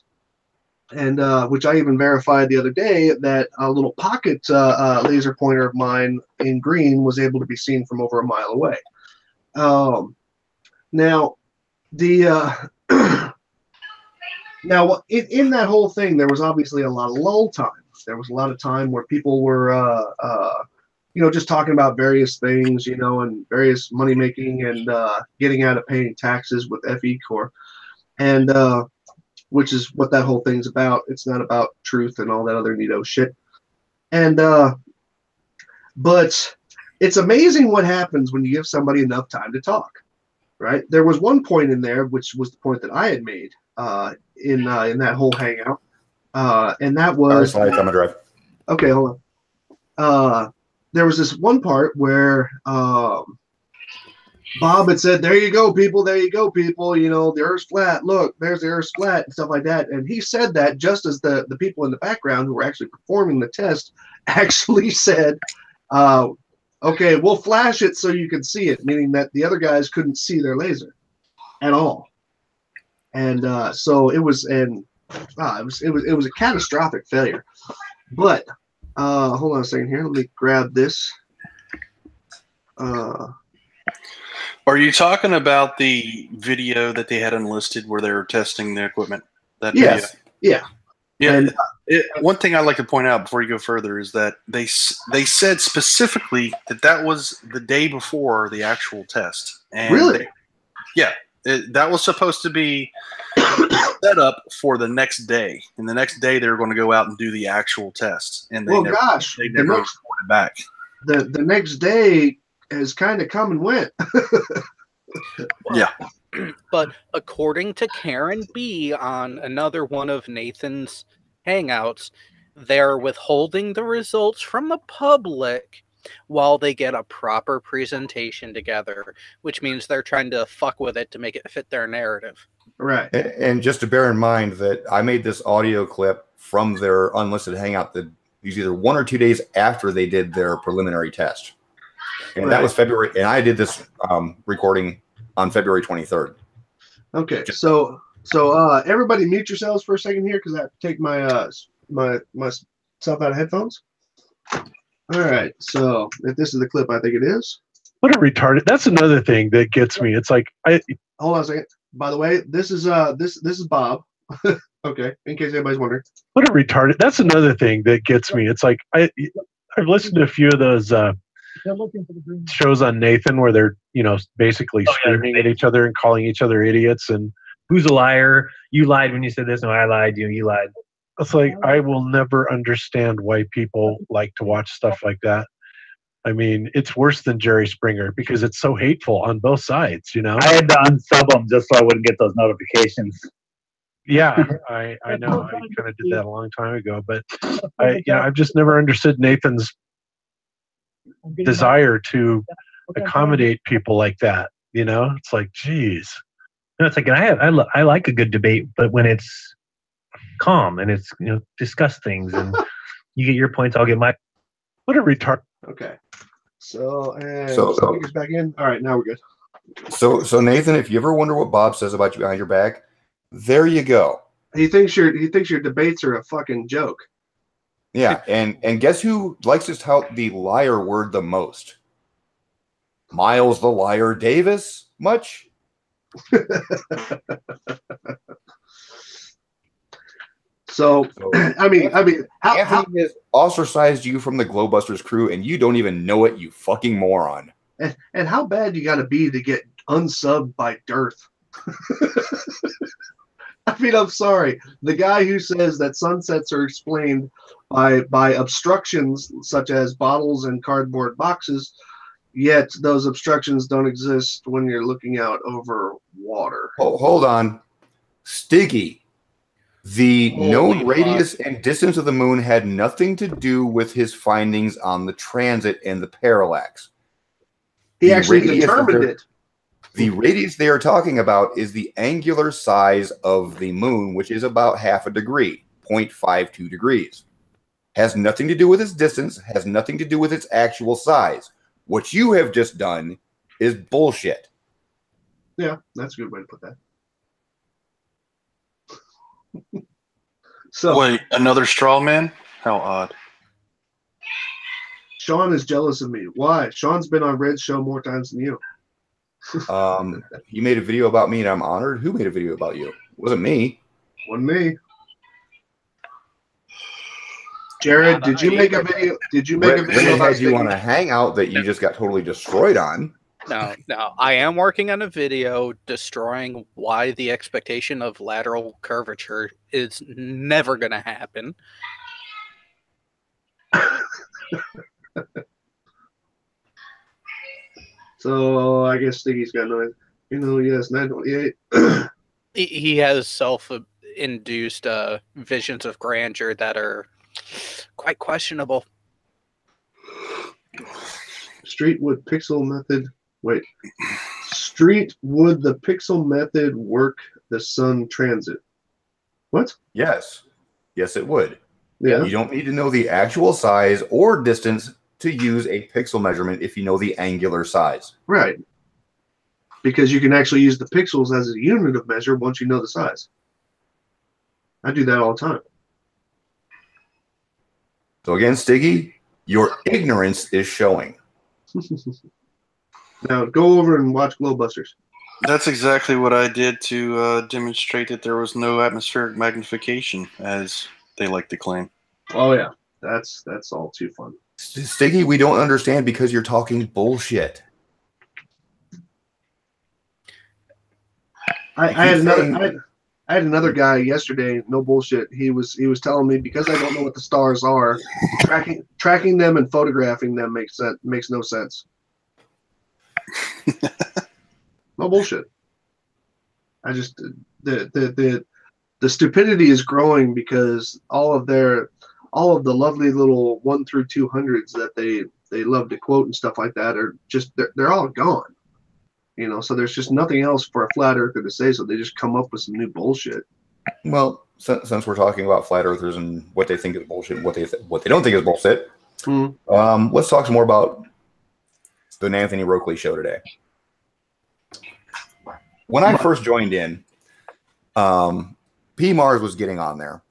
and which I even verified the other day that a little pocket laser pointer of mine in green was able to be seen from over a mile away. Now, now in that whole thing, there was obviously a lot of lull time. There was a lot of time where people were just talking about various things, and various money making and getting out of paying taxes with FE Corp, and which is what that whole thing's about. It's not about truth and all that other neato shit. And but it's amazing what happens when you give somebody enough time to talk, right? There was one point in there, which was the point that I had made in that whole hangout, and that was. I'm gonna drive. Okay, hold on. There was this one part where Bob had said, "There you go, people. There you go, people. The Earth's flat. Look, there's the Earth's flat," and stuff like that. And he said that just as the people in the background who were actually performing the test actually said, "Okay, we'll flash it so you can see it," meaning that the other guys couldn't see their laser at all. And so it was it was a catastrophic failure. But hold on a second here. Let me grab this. Are you talking about the video that they had unlisted where they were testing the equipment? That yes. Video? Yeah. And one thing I'd like to point out before you go further is that they said specifically that was the day before the actual test. And really? That was supposed to be set up for the next day. And the next day they were going to go out and do the actual test. And they never reported back. The next day has kind of come and went. Yeah. But according to Karen B on another one of Nathan's hangouts, they're withholding the results from the public while they get a proper presentation together, which means they're trying to fuck with it to make it fit their narrative. Right. And just to bear in mind that I made this audio clip from their unlisted hangout that was either 1 or 2 days after they did their preliminary test. And that was February. And I did this recording on February 23rd. Okay. So everybody mute yourselves for a second here because I have to take my myself out of headphones. All right. So if this is the clip, I think it is. What a retarded. That's another thing that gets me. It's like hold on a second. By the way, this is Bob. Okay, in case anybody's wondering. What a retarded. That's another thing that gets me. It's like I've listened to a few of those shows on Nathan where they're basically screaming at each other and calling each other idiots and who's a liar? You lied when you said this. No, I lied. You lied. It's like I will never understand why people like to watch stuff like that. I mean, it's worse than Jerry Springer because it's so hateful on both sides, I had to unsub them just so I wouldn't get those notifications. Yeah, I know. I kind of did that a long time ago, but I've just never understood Nathan's desire to accommodate people like that. It's like, geez. It's like I like a good debate, but when it's calm and it's discuss things and you get your points, I'll get my. What a retard. Okay. So speakers back in. All right, now we're good. So Nathan, if you ever wonder what Bob says about you behind your back, there you go. He thinks your debates are a fucking joke. Yeah, and guess who likes to tout the liar word the most? Miles the Liar Davis? Much? So I mean, how Anthony has ostracized you from the Glowbusters crew, and you don't even know it, you fucking moron. And how bad you got to be to get unsubbed by Dearth? I mean, I'm sorry. The guy who says that sunsets are explained by obstructions such as bottles and cardboard boxes, yet those obstructions don't exist when you're looking out over water. Oh, hold on. Stiggy. The known radius and distance of the moon had nothing to do with his findings on the transit and the parallax. He actually determined it. The radius they are talking about is the angular size of the moon, which is about half a degree, 0.52 degrees. Has nothing to do with its distance, has nothing to do with its actual size. What you have just done is bullshit. Yeah, that's a good way to put that. So wait, another straw man? How odd. Sean is jealous of me. Why? Sean's been on Red's show more times than you. You made a video about me and I'm honored. Who made a video about you? It wasn't me. Wasn't me. Jared, did you make a video? Did you make a video Renee about had you Sticky? on a Hangout that you just got totally destroyed on. No. I am working on a video destroying why the expectation of lateral curvature is never going to happen. So I guess Stiggy's got no. Yes, 928. He has self-induced visions of grandeur that are quite questionable. Street would pixel method. Wait. Street would the pixel method work the sun transit? What? Yes. Yes, it would. Yeah. You don't need to know the actual size or distance to use a pixel measurement if you know the angular size. Right. Because you can actually use the pixels as a unit of measure once you know the size. I do that all the time. So again, Stiggy, your ignorance is showing. Now go over and watch Glowbusters. That's exactly what I did to demonstrate that there was no atmospheric magnification, as they like to claim. Oh yeah, that's all too fun. Stiggy, we don't understand because you're talking bullshit. I had another guy yesterday. No bullshit. He was telling me because I don't know what the stars are, tracking them and photographing them makes no sense. No bullshit. I just the stupidity is growing because all of the lovely little 1 through 200s that they love to quote and stuff like that are just they're all gone. So there's just nothing else for a flat earther to say, so they just come up with some new bullshit. Well, since we're talking about flat earthers and what they think is bullshit and what they don't think is bullshit, let's talk some more about the Anthony Rokeley show today. When I first joined in, P. Mars was getting on there,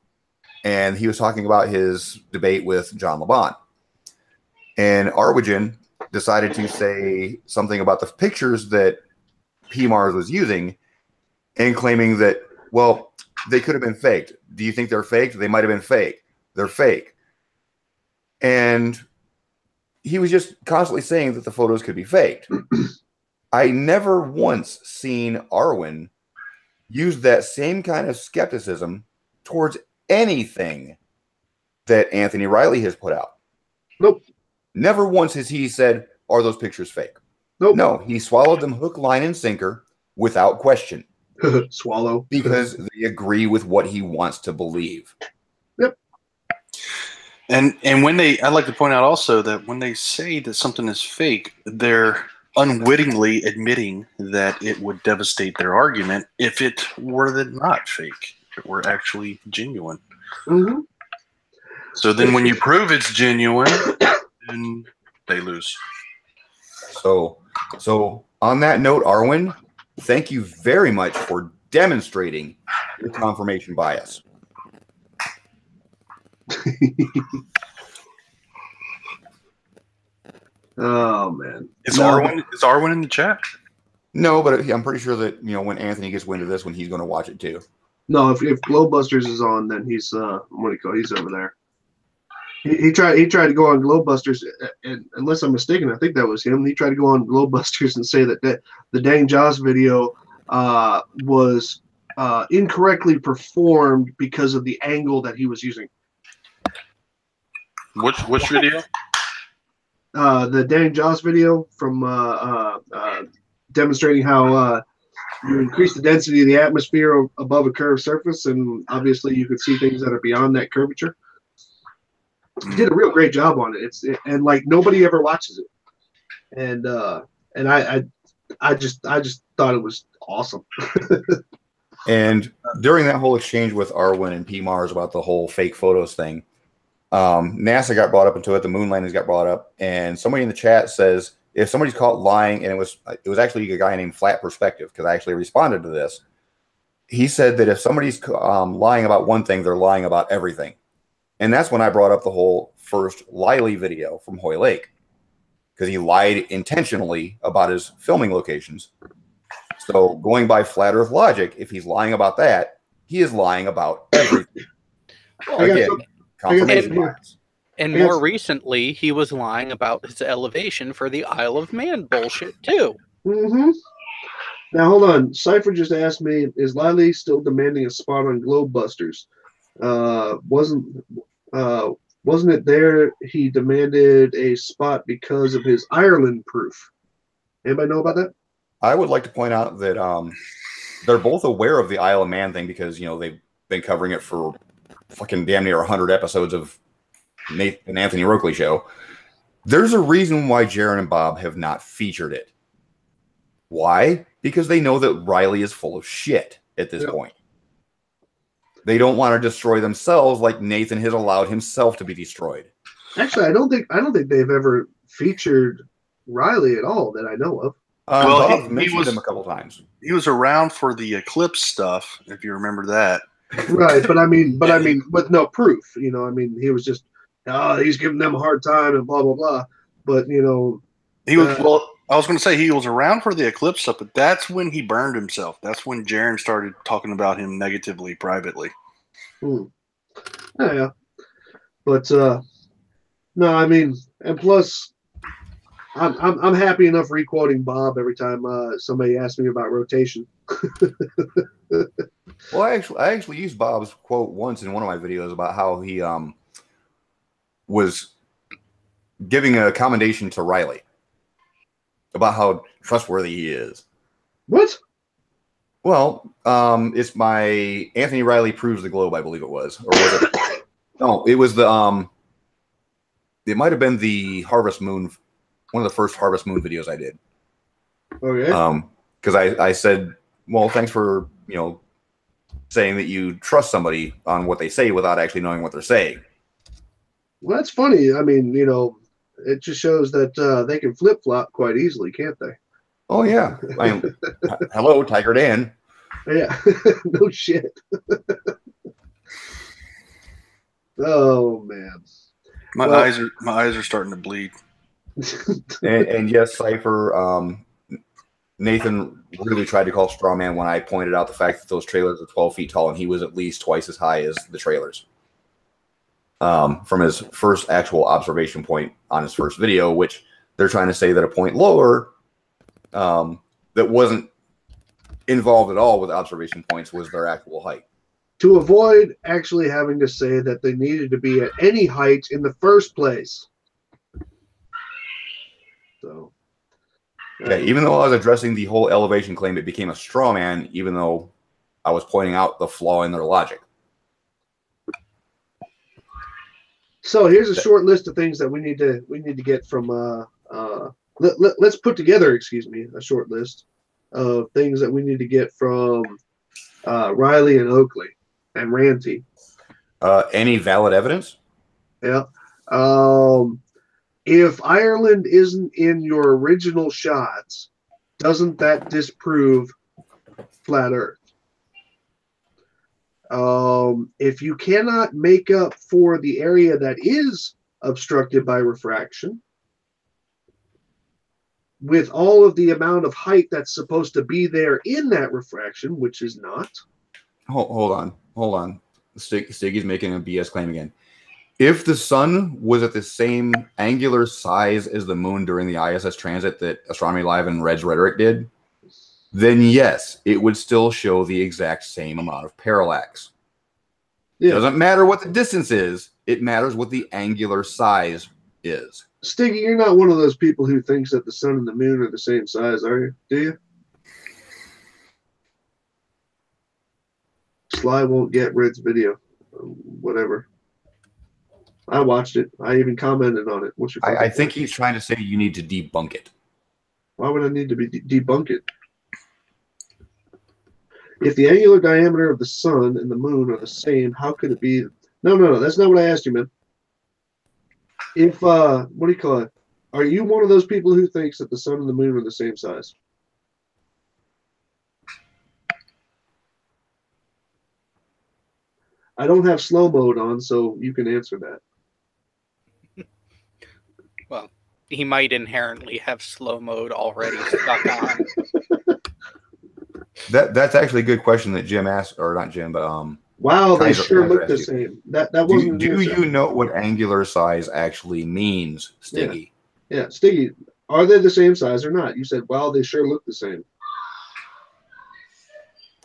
and he was talking about his debate with John LeBon. And Arwigen decided to say something about the pictures that P. Mars was using and claiming that, well, they could have been faked. Do you think they're faked? They might have been fake. They're fake. And he was just constantly saying that the photos could be faked. I never once seen Arwen use that same kind of skepticism towards anything that Anthony Riley has put out. Nope. Never once has he said, are those pictures fake? Nope. No, he swallowed them hook, line, and sinker without question. Swallow. Because they agree with what he wants to believe. Yep. And I'd like to point out also that when they say that something is fake, they're unwittingly admitting that it would devastate their argument if it were not fake, if it were actually genuine. Mm-hmm. So then when you prove it's genuine, then they lose. So on that note, Arwen, thank you very much for demonstrating your confirmation bias. Oh man, Is Arwen in the chat? No, but I'm pretty sure that when Anthony gets wind of this one, he's going to watch it too. No, if Glowbusters is on, then he's what do you call it? He's over there. He tried to go on Glowbusters, and unless I'm mistaken, I think that was him. He tried to go on Glowbusters and say that the Dang Jaws video was incorrectly performed because of the angle that he was using. Which video? The Dang Jaws video from demonstrating how you increase the density of the atmosphere above a curved surface, and obviously you could see things that are beyond that curvature. He did a real great job on it. And like nobody ever watches it, and I just thought it was awesome. And during that whole exchange with Arwen and P. Mars about the whole fake photos thing, NASA got brought up into it. The moon landings got brought up, and somebody in the chat says if somebody's caught lying, and it was actually a guy named Flat Perspective, because I actually responded to this. He said that if somebody's lying about one thing, they're lying about everything. And that's when I brought up the whole first Liley video from Hoy Lake, because he lied intentionally about his filming locations. So going by flat earth logic, if he's lying about that, he is lying about everything. Again, confirmation bias. And more recently, he was lying about his elevation for the Isle of Man bullshit, too. Mm-hmm. Now, hold on. Cypher just asked me, is Liley still demanding a spot on Globebusters? Wasn't it there he demanded a spot because of his Ireland proof? Anybody know about that? I would like to point out that they're both aware of the Isle of Man thing because, you know, they've been covering it for fucking damn near 100 episodes of Nathan and Anthony Roakley show. There's a reason why Jaron and Bob have not featured it. Why? Because they know that Riley is full of shit at this point. They don't want to destroy themselves like Nathan has allowed himself to be destroyed. Actually, I don't think they've ever featured Riley at all that I know of. Well, he mentioned him a couple times. He was around for the Eclipse stuff, if you remember that. Right, but I mean, with no proof. You know, I mean, he was just, he's giving them a hard time and blah blah blah. But you know, he was I was going to say he was around for the Eclipse stuff, but that's when he burned himself. That's when Jaron started talking about him negatively privately. Yeah, but no, I mean, and plus, I'm happy enough requoting Bob every time somebody asks me about rotation. Well, I actually used Bob's quote once in one of my videos about how he was giving a commendation to Riley about how trustworthy he is. What? Well, it's my Anthony Riley Proves the Globe, I believe it was. Or was it? No, it was the it might have been the Harvest Moon, one of the first Harvest Moon videos I did. Okay. Because I said, well, thanks for, you know, saying that you trust somebody on what they say without actually knowing what they're saying. Well, that's funny. I mean, you know, it just shows that they can flip flop quite easily, can't they? Oh yeah. I mean, hello, Tiger Dan. Yeah. No shit. Oh man. My eyes are starting to bleed. and yes, Cypher. Nathan really tried to call straw man when I pointed out the fact that those trailers are 12 feet tall and he was at least twice as high as the trailers. From his first actual observation point on his first video, which they're trying to say that a point lower that wasn't involved at all with observation points was their actual height. To avoid actually having to say that they needed to be at any height in the first place. So, yeah, even though I was addressing the whole elevation claim, it became a straw man, even though I was pointing out the flaw in their logic. So here's a short list of things that we need to get from let's put together, a short list of things that we need to get from Riley and Oakley and Ranty. Any valid evidence? Yeah. If Ireland isn't in your original shots, doesn't that disprove flat Earth? If you cannot make up for the area that is obstructed by refraction, with all of the amount of height that's supposed to be there in that refraction, which is not. Hold on. Stiggy's making a BS claim again. If the sun was at the same angular size as the moon during the ISS transit that Astronomy Live and Red's Rhetoric did, then yes, it would still show the exact same amount of parallax. It doesn't matter what the distance is, it matters what the angular size is. Stiggy, you're not one of those people who thinks that the sun and the moon are the same size, are you? Do you? Sly won't get Red's video. Whatever. I watched it. I even commented on it. What's your I think he's trying to say you need to debunk it. Why would I need to debunk it? If the angular diameter of the sun and the moon are the same, how could it be? No. That's not what I asked you, man. If, what do you call it? Are you one of those people who thinks that the sun and the moon are the same size? I don't have slow mode on, so you can answer that. Well, he might inherently have slow mode already stuck on. That's actually a good question that Jim asked, or not Jim, but Wow, they Kaiser, sure Kaiser look the asked you. same. That Do, wasn't an do answer. you know what angular size actually means, Stiggy? Yeah, Stiggy, are they the same size or not? You said, wow, they sure look the same.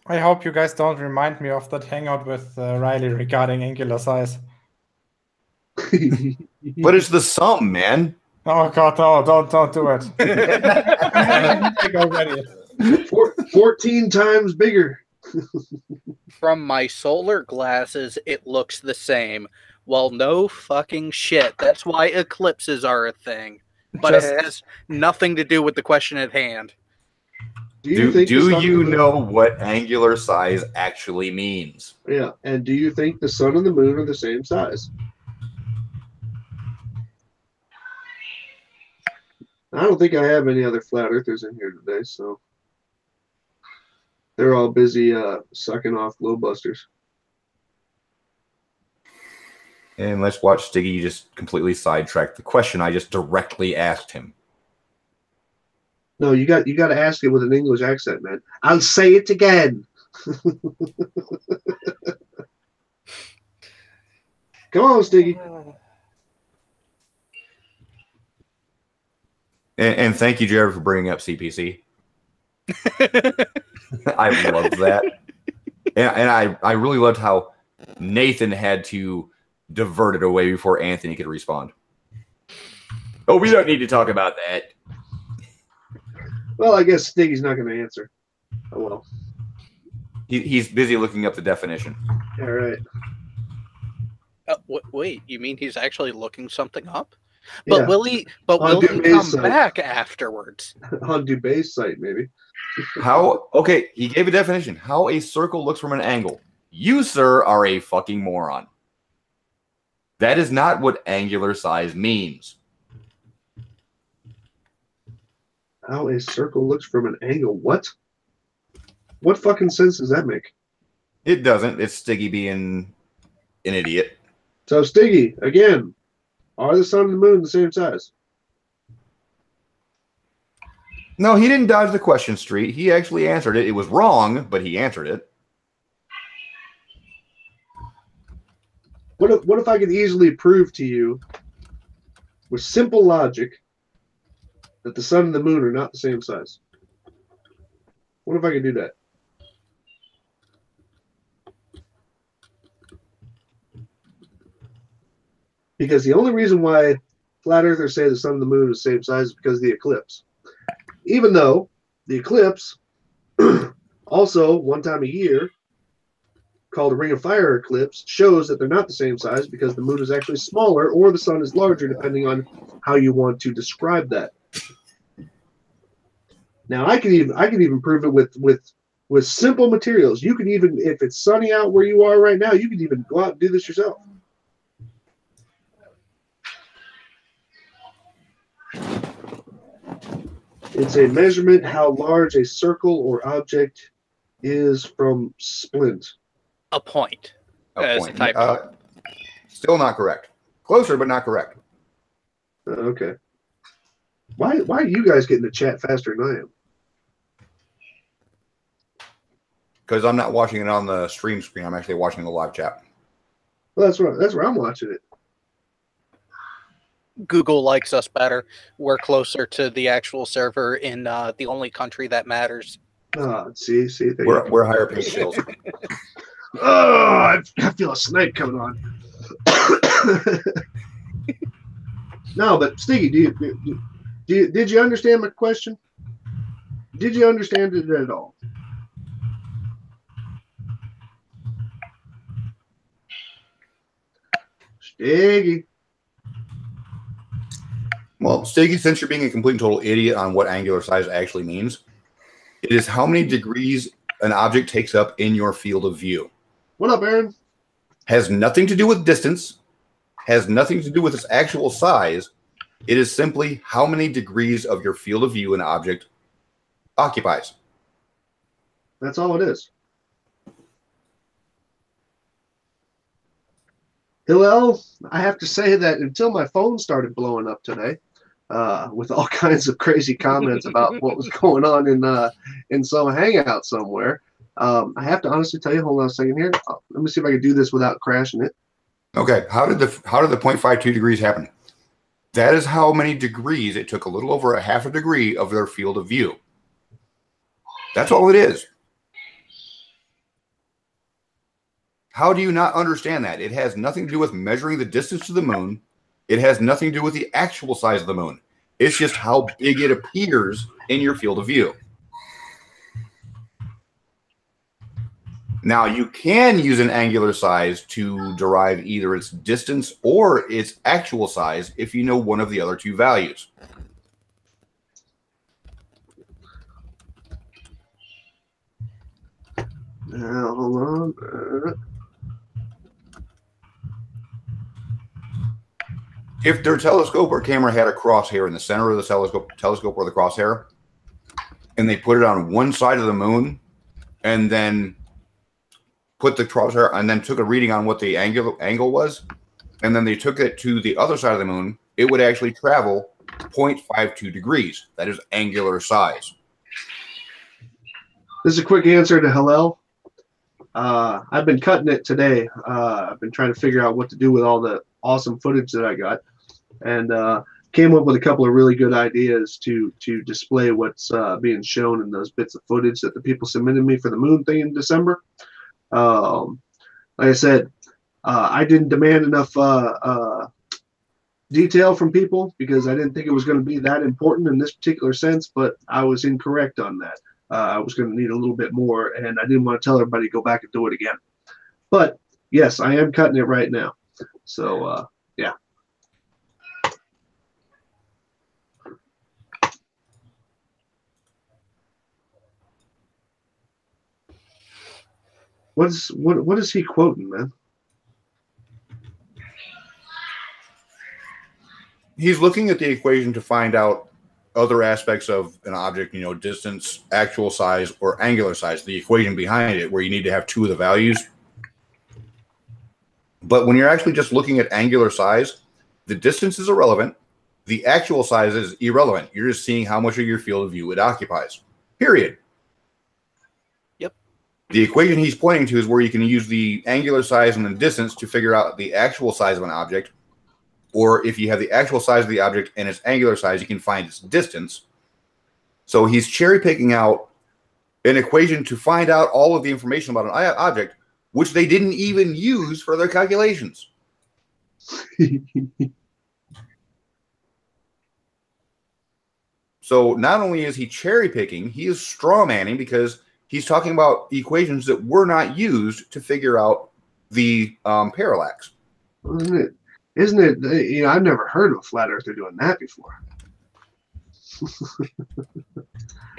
I hope you guys don't remind me of that hangout with Riley regarding angular size. But it's the sum, man. Oh God, no! Don't do it. Big already. 14 times bigger. From my solar glasses, it looks the same. Well, no fucking shit. That's why eclipses are a thing. But it has nothing to do with the question at hand. Do you know what angular size actually means? Yeah, and do you think the sun and the moon are the same size? I don't think I have any other flat earthers in here today, so they're all busy sucking off glow busters. And let's watch Stiggy just completely sidetrack the question I just directly asked him. No, you got to ask it with an English accent, man. I'll say it again. Come on, Stiggy. And thank you, Jared, for bringing up CPC. I loved that. And I really loved how Nathan had to divert it away before Anthony could respond. Oh, we don't need to talk about that. Well, I guess Stiggy's not going to answer. Oh, well. He's busy looking up the definition. All right. Wait, you mean he's actually looking something up? Yeah. But will he come back afterwards? On Dubé's site, maybe. Okay, he gave a definition. How a circle looks from an angle. You, sir, are a fucking moron. That is not what angular size means. How a circle looks from an angle. What? What fucking sense does that make? It doesn't. It's Stiggy being an idiot. So, Stiggy, again, are the sun and the moon the same size? No, he didn't dodge the question street. He actually answered it. It was wrong, but he answered it. What if I could easily prove to you, with simple logic, that the sun and the moon are not the same size? What if I could do that? Because the only reason why flat earthers say the sun and the moon are the same size is because of the eclipse. Even though the eclipse, also one time a year, called a ring of fire eclipse, shows that they're not the same size because the moon is actually smaller or the sun is larger, depending on how you want to describe that. Now, I can even prove it with simple materials. You can even, if it's sunny out where you are right now, you can even go out and do this yourself. It's a measurement how large a circle or object is from splint. A point. A point. Still not correct. Closer, but not correct. Okay. Why are you guys getting the chat faster than I am? Because I'm not watching it on the stream screen. I'm actually watching the live chat. Well, that's where I'm watching it. Google likes us better. We're closer to the actual server in the only country that matters. See, we're higher paid skills. Oh, I feel a snipe coming on. No, but Stiggy, did you understand my question? Did you understand it at all? Stiggy. Well, Stiggy, since you're being a complete and total idiot on what angular size actually means, it is how many degrees an object takes up in your field of view. What up, Aaron? Has nothing to do with distance, has nothing to do with its actual size. It is simply how many degrees of your field of view an object occupies. That's all it is. Hillel, I have to say that until my phone started blowing up today, with all kinds of crazy comments about what was going on in some hangout somewhere, I have to honestly tell you. Hold on a second here. Let me see if I can do this without crashing it. Okay, how did the 0.52 degrees happen? That is how many degrees it took. A little over a half a degree of their field of view. That's all it is. How do you not understand that? It has nothing to do with measuring the distance to the moon. It has nothing to do with the actual size of the moon. It's just how big it appears in your field of view. Now, you can use an angular size to derive either its distance or its actual size if you know one of the other two values. Now, hold on. If their telescope or camera had a crosshair in the center of the telescope or the crosshair, and they put it on one side of the moon, and then put the crosshair and then took a reading on what the angle was, and then they took it to the other side of the moon, it would actually travel 0.52 degrees. That is angular size. This is a quick answer to Hillel. I've been cutting it today. I've been trying to figure out what to do with all the awesome footage that I got, and came up with a couple of really good ideas to display what's being shown in those bits of footage that the people submitted me for the moon thing in December. Like I said, I didn't demand enough detail from people because I didn't think it was going to be that important in this particular sense, but I was incorrect on that. I was going to need a little bit more, and I didn't want to tell everybody to go back and do it again. But yes, I am cutting it right now. So, yeah. What is he quoting, man? He's looking at the equation to find out other aspects of an object, you know, distance, actual size, or angular size, the equation behind it, where you need to have two of the values. But when you're actually just looking at angular size, the distance is irrelevant. The actual size is irrelevant. You're just seeing how much of your field of view it occupies. Period. Yep. The equation he's pointing to is where you can use the angular size and the distance to figure out the actual size of an object. Or if you have the actual size of the object and its angular size, you can find its distance. So he's cherry picking out an equation to find out all of the information about an object, which they didn't even use for their calculations. So not only is he cherry picking, he is straw manning because he's talking about equations that were not used to figure out the parallax. Isn't it? You know, I've never heard of a flat earther doing that before.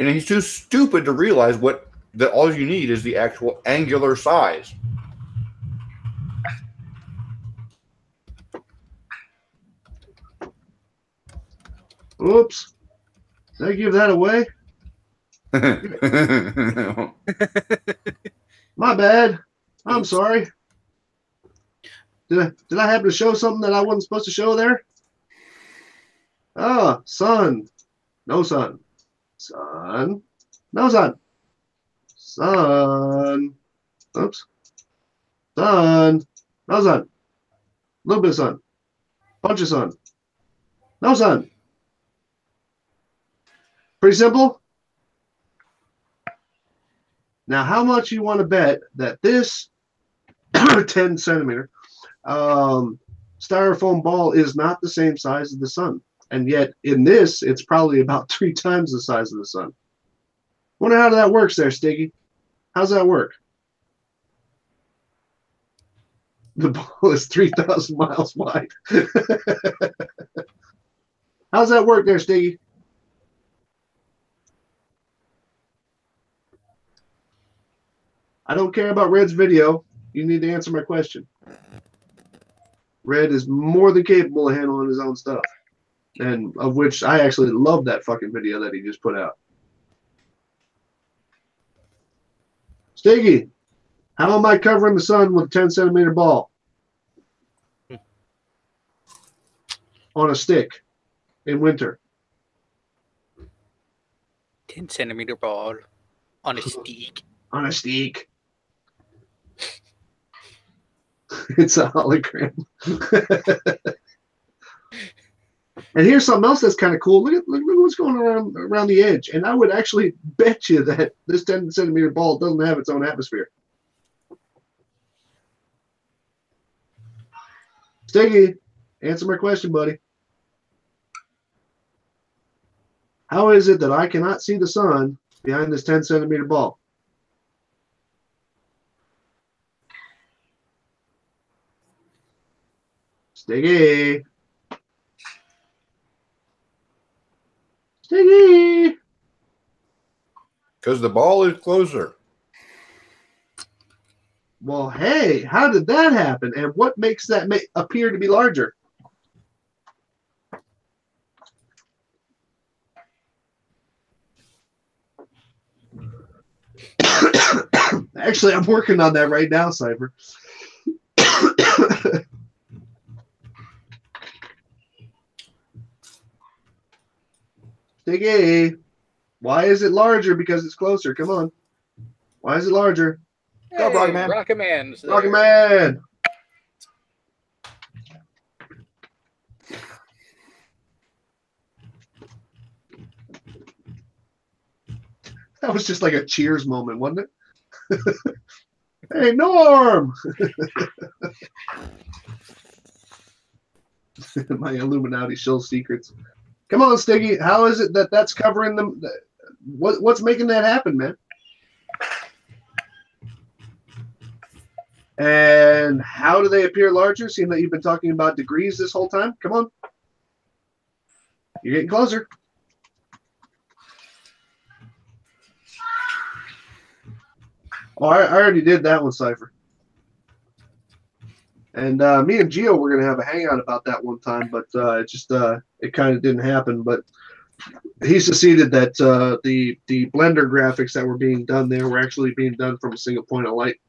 And he's too stupid to realize that all you need is the actual angular size. Oops. Did I give that away? My bad. I'm sorry. Did I happen to show something that I wasn't supposed to show there? Oh, sun. No sun. Sun. No sun. Sun. Oops. Sun. No sun. A little bit of sun. Bunch of sun. No sun. Pretty simple. Now, how much you want to bet that this 10 centimeter styrofoam ball is not the same size as the sun? And yet, in this, it's probably about 3 times the size of the sun. Wonder how that works there, Stiggy. How's that work? The ball is 3,000 miles wide. How's that work there, Stiggy? I don't care about Red's video. You need to answer my question. Red is more than capable of handling his own stuff. And of which I actually love that fucking video that he just put out. Stiggy, how am I covering the sun with a 10 centimeter ball? On a stick in winter. 10 centimeter ball on a stick. on a stick. It's a hologram. And here's something else that's kind of cool. Look what's going on around the edge. And I would actually bet you that this 10-centimeter ball doesn't have its own atmosphere. Stiggy, answer my question, buddy. How is it that I cannot see the sun behind this 10-centimeter ball? Stiggy. Stiggy. Because the ball is closer. Well, hey, how did that happen? And what makes that appear to be larger? Actually, I'm working on that right now, Cypher. Stiggy, why is it larger? Because it's closer. Come on. Why is it larger? Hey, Rocket Man. Rocket Man's there. Rocket Man. That was just like a Cheers moment, wasn't it? Hey, Norm! My Illuminati show secrets. Come on, Stiggy. How is it that that's covering them? What's making that happen, man? And how do they appear larger, seeing that you've been talking about degrees this whole time? Come on. You're getting closer. Oh, I already did that one, Cypher. And me and Gio were going to have a hangout about that one time, but it kind of didn't happen. But he succeeded that the Blender graphics that were being done there were actually being done from a single point of light.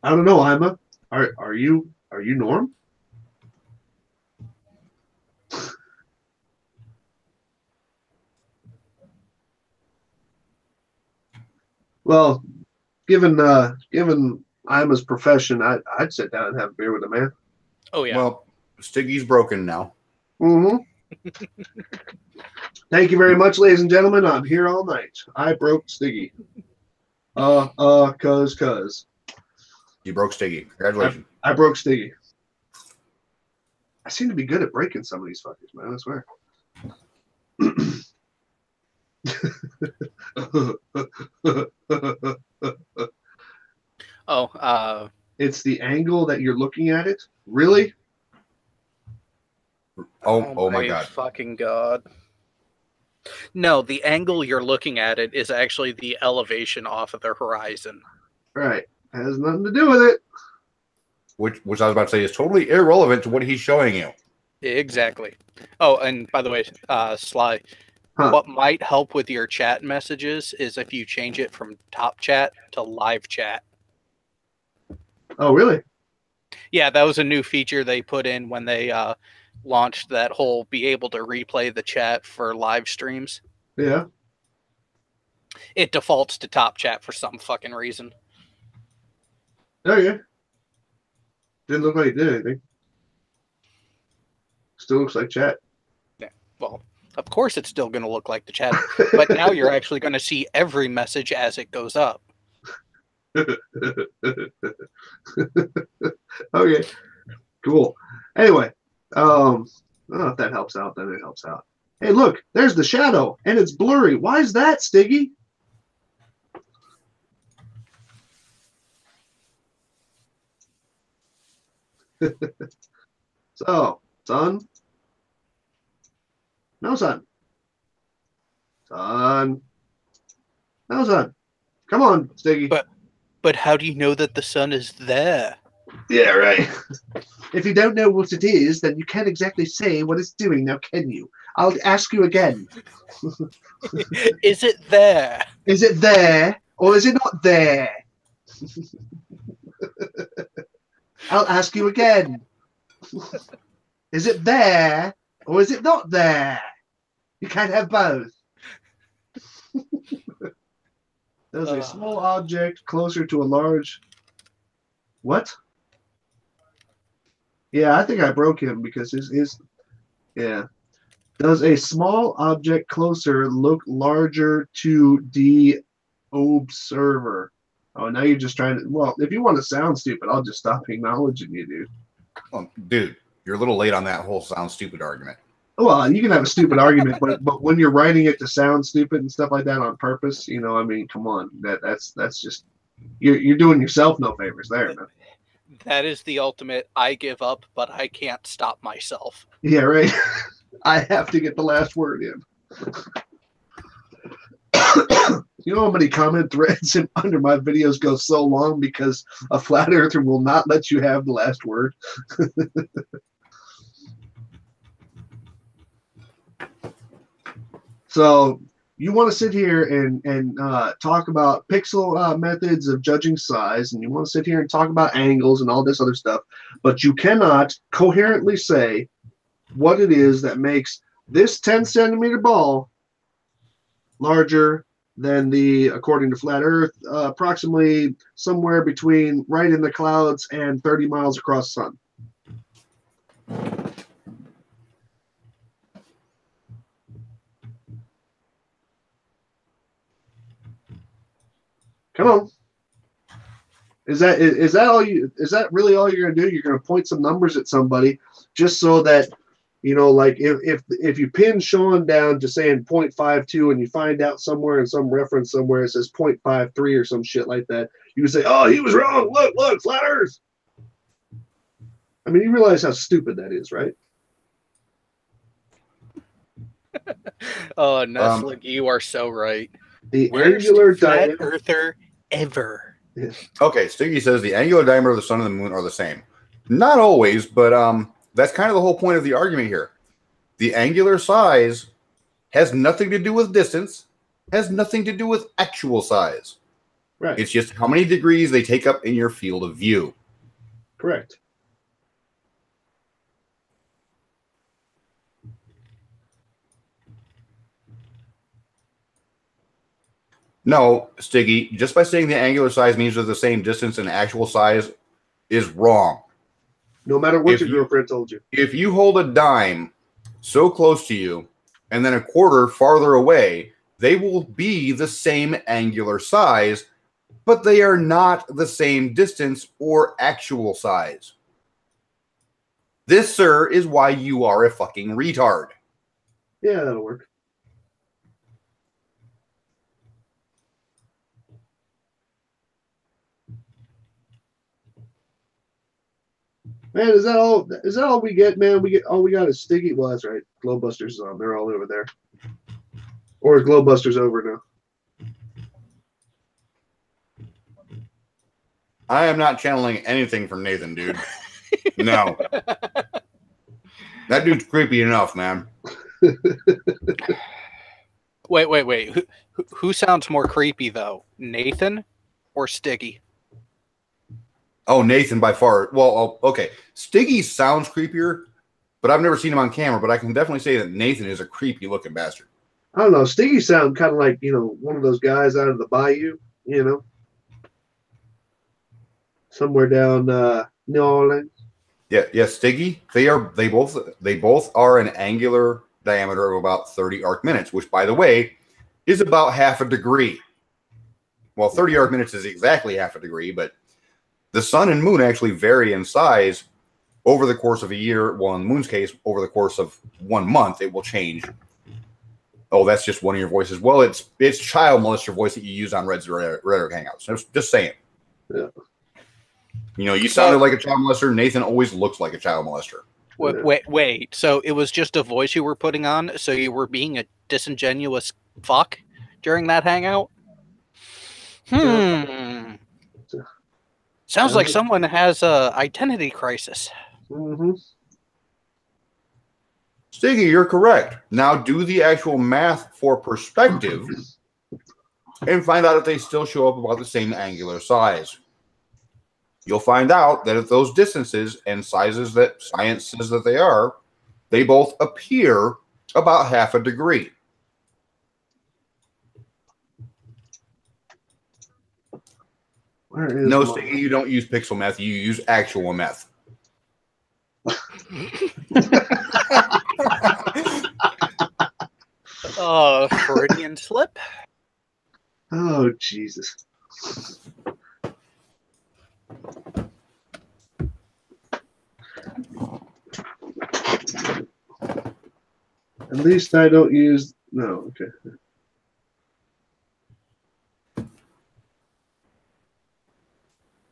I don't know, Ima. Are you Norm? Well, given Ima's profession, I'd sit down and have a beer with a man. Oh yeah. Well, Stiggy's broken now. Mm-hmm. Thank you very much, ladies and gentlemen. I'm here all night. I broke Stiggy. Cuz. You broke Stiggy. Congratulations. I broke Stiggy. I seem to be good at breaking some of these fuckers, man. I swear. It's the angle that you're looking at it. Really? Oh my God. Fucking God. No, the angle you're looking at it is actually the elevation off of the horizon. Right. Has nothing to do with it. Which I was about to say is totally irrelevant to what he's showing you. Exactly. Oh, and by the way, Sly, what might help with your chat messages is if you change it from top chat to live chat. Oh, really? Yeah, that was a new feature they put in when they launched that whole be able to replay the chat for live streams. Yeah. It defaults to top chat for some fucking reason. Oh, yeah. Didn't look like it did anything. Still looks like chat. Yeah. Well, of course it's still going to look like the chat, but now you're actually going to see every message as it goes up. Okay. Cool. Anyway, I don't know if that helps out, then it helps out. Hey, look, there's the shadow, and it's blurry. Why is that, Stiggy? So, sun. No sun. Sun. No sun. Come on, Stiggy. But how do you know that the sun is there? Yeah, right. If you don't know what it is, then you can't exactly say what it's doing, now can you? I'll ask you again. Is it there? Is it there, or is it not there? I'll ask you again. Is it there or is it not there? You can't have both. There's a small object closer to a large... What? Yeah, I think I broke him because his yeah. Does a small object closer look larger to the observer? Oh, now you're just trying to... Well, if you want to sound stupid, I'll just stop acknowledging you, dude. Well, dude, you're a little late on that whole sound stupid argument. Well, you can have a stupid argument, but when you're writing it to sound stupid and stuff like that on purpose, you know, I mean, come on, that's just you're doing yourself no favors there, man. That is the ultimate. I give up, but I can't stop myself. Yeah, right. I have to get the last word in. You know how many comment threads under my videos go so long because a flat earther will not let you have the last word? So you want to sit here and talk about pixel methods of judging size, and you want to sit here and talk about angles and all this other stuff, but you cannot coherently say what it is that makes this 10-centimeter ball larger than the, according to Flat Earth, approximately somewhere between right in the clouds and 30 miles across the sun. Come on. Is that really all you're gonna do? You're gonna point some numbers at somebody just so that, you know, like if you pin Sean down to saying 0.52 and you find out somewhere in some reference somewhere it says 0.53 or some shit like that, you can say, oh, he was wrong. Look, flat Earth. I mean, you realize how stupid that is, right? Oh, Nestle, you are so right. The Worst angular flat diameter earther ever. Okay, Stiggy says the angular diameter of the sun and the moon are the same. Not always, but that's kind of the whole point of the argument here. The angular size has nothing to do with distance, has nothing to do with actual size. Right. It's just how many degrees they take up in your field of view. Correct. No, Stiggy, just by saying the angular size means they're the same distance and actual size is wrong. No matter what your girlfriend told you. If you hold a dime so close to you and then a quarter farther away, they will be the same angular size, but they are not the same distance or actual size. This, sir, is why you are a fucking retard. Yeah, that'll work. Man, is that all? Is that all we get, man? We get all we got is Stiggy. Well, that's right. Glowbusters is on. They're all over there. Or is Glowbusters over now? I am not channeling anything from Nathan, dude. No. That dude's creepy enough, man. Wait. Who sounds more creepy, though? Nathan or Stiggy? Oh, Nathan by far. Well, okay. Stiggy sounds creepier, but I've never seen him on camera, but I can definitely say that Nathan is a creepy looking bastard. I don't know. Stiggy sound kind of like, you know, one of those guys out of the bayou, you know, somewhere down New Orleans. Yeah, Stiggy. They both are an angular diameter of about 30 arc minutes, which, by the way, is about half a degree. Well, 30 arc minutes is exactly half a degree, but the sun and moon actually vary in size over the course of a year. Well, in the moon's case, over the course of 1 month, it will change. Oh, that's just one of your voices. Well, it's child molester voice that you use on Red's Rhetoric Hangouts. Just saying. Yeah. You know, you sounded like a child molester. Nathan always looks like a child molester. Wait. So it was just a voice you were putting on? So you were being a disingenuous fuck during that hangout? Sounds like someone has a identity crisis. Mm-hmm. Stiggy, you're correct. Now do the actual math for perspective and find out if they still show up about the same angular size. you'll find out that at those distances and sizes that science says that they are, they both appear about half a degree. Where is No, my... Stinky, you don't use pixel meth. You use actual meth. Freudian slip. Oh, Jesus. At least I don't use... No, okay.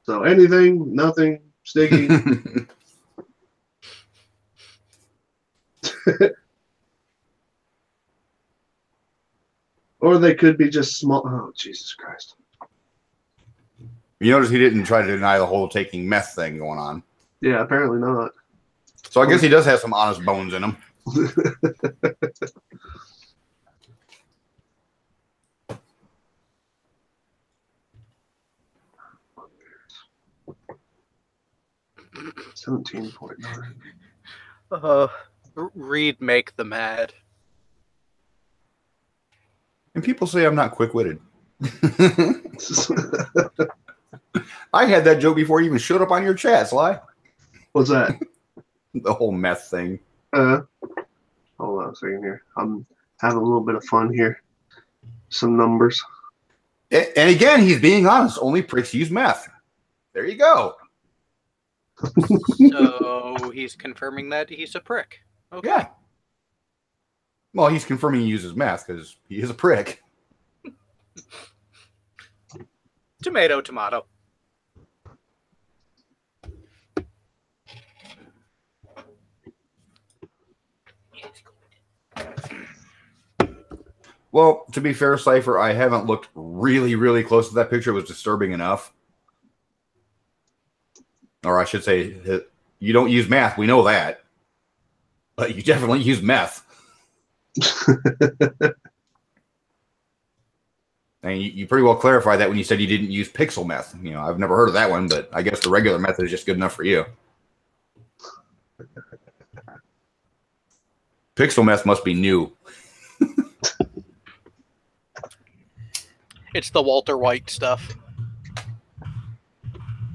So anything, nothing, sticky. Or they could be just small. Oh, Jesus Christ. You notice he didn't try to deny the whole taking meth thing going on. Yeah, apparently not. So I guess he does have some honest bones in him. $17.9. Read Make the Mad. And people say I'm not quick-witted. I had that joke before it even showed up on your chat, Sly. What's that? The whole meth thing. Hold on a second here. I'm having a little bit of fun here. Some numbers. And again, he's being honest. Only pricks use meth. There you go. So he's confirming that he's a prick. Okay. Yeah. Well, he's confirming he uses meth because he is a prick. Tomato, tomato. Well, to be fair, Cypher, I haven't looked really, really close to that picture. It was disturbing enough. Or I should say, you don't use math. We know that. But you definitely use meth. And you pretty well clarified that when you said you didn't use pixel meth. You know, I've never heard of that one, but I guess the regular method is just good enough for you. Pixel meth must be new. It's the Walter White stuff.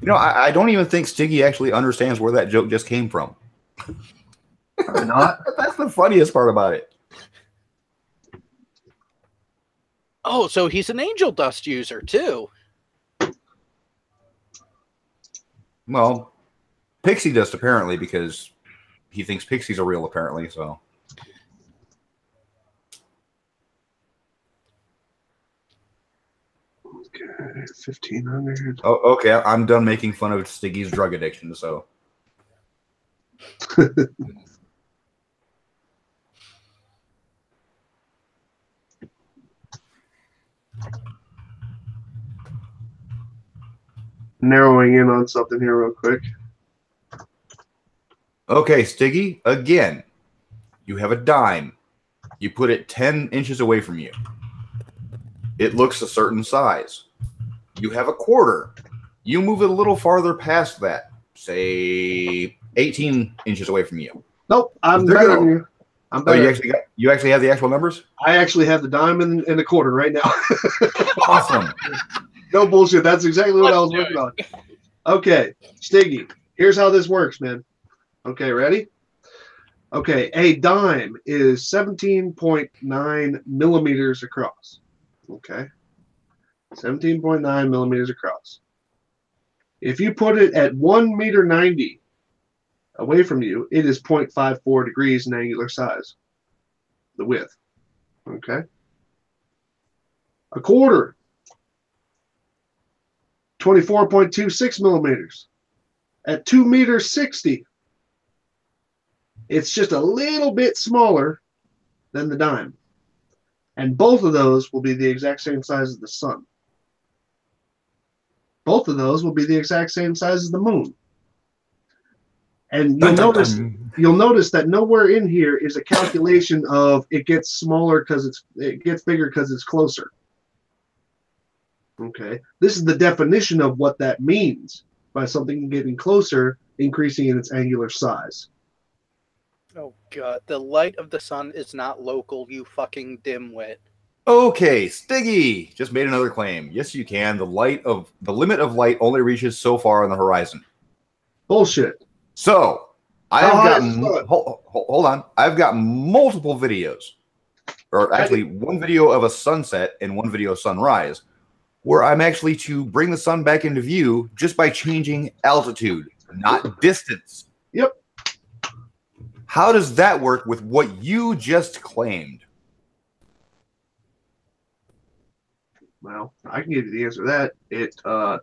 You know, I don't even think Stiggy actually understands where that joke just came from. Probably not. That's the funniest part about it. Oh, so he's an angel dust user too. Well, pixie dust apparently, because he thinks pixies are real apparently, so. Okay, 1,500. Oh, okay, I'm done making fun of Stiggy's drug addiction, so. Narrowing in on something here real quick. Okay, Stiggy, again, you have a dime. You put it 10 inches away from you. It looks a certain size. You have a quarter. You move it a little farther past that, say 18 inches away from you. Nope, I'm better than you. I'm better. Oh, you actually have the actual numbers? I actually have the dime and the quarter right now. Awesome. No bullshit. That's exactly what I was working on. Okay, Stiggy, here's how this works, man. Okay, ready? Okay, a dime is 17.9 millimeters across. Okay, 17.9 millimeters across. If you put it at 1.90 meters away from you, it is 0.54 degrees in angular size, the width. Okay. A quarter, 24.26 millimeters. At 2.60 meters, it's just a little bit smaller than the dime. And both of those will be the exact same size as the sun. Both of those will be the exact same size as the moon. And you'll notice that nowhere in here is a calculation of it gets smaller because it gets bigger because it's closer. Okay, this is the definition of what that means. by something getting closer, increasing in its angular size. Oh god, the light of the sun is not local, you fucking dimwit. Okay, Stiggy just made another claim. Yes, you can. The limit of light only reaches so far on the horizon. Bullshit. So I've How high got is the sun? hold on. I've got multiple videos, or actually one video of a sunset and one video of sunrise, where I'm actually to bring the sun back into view just by changing altitude, not distance. Yep. How does that work with what you just claimed? Well, I can give you the answer to that. It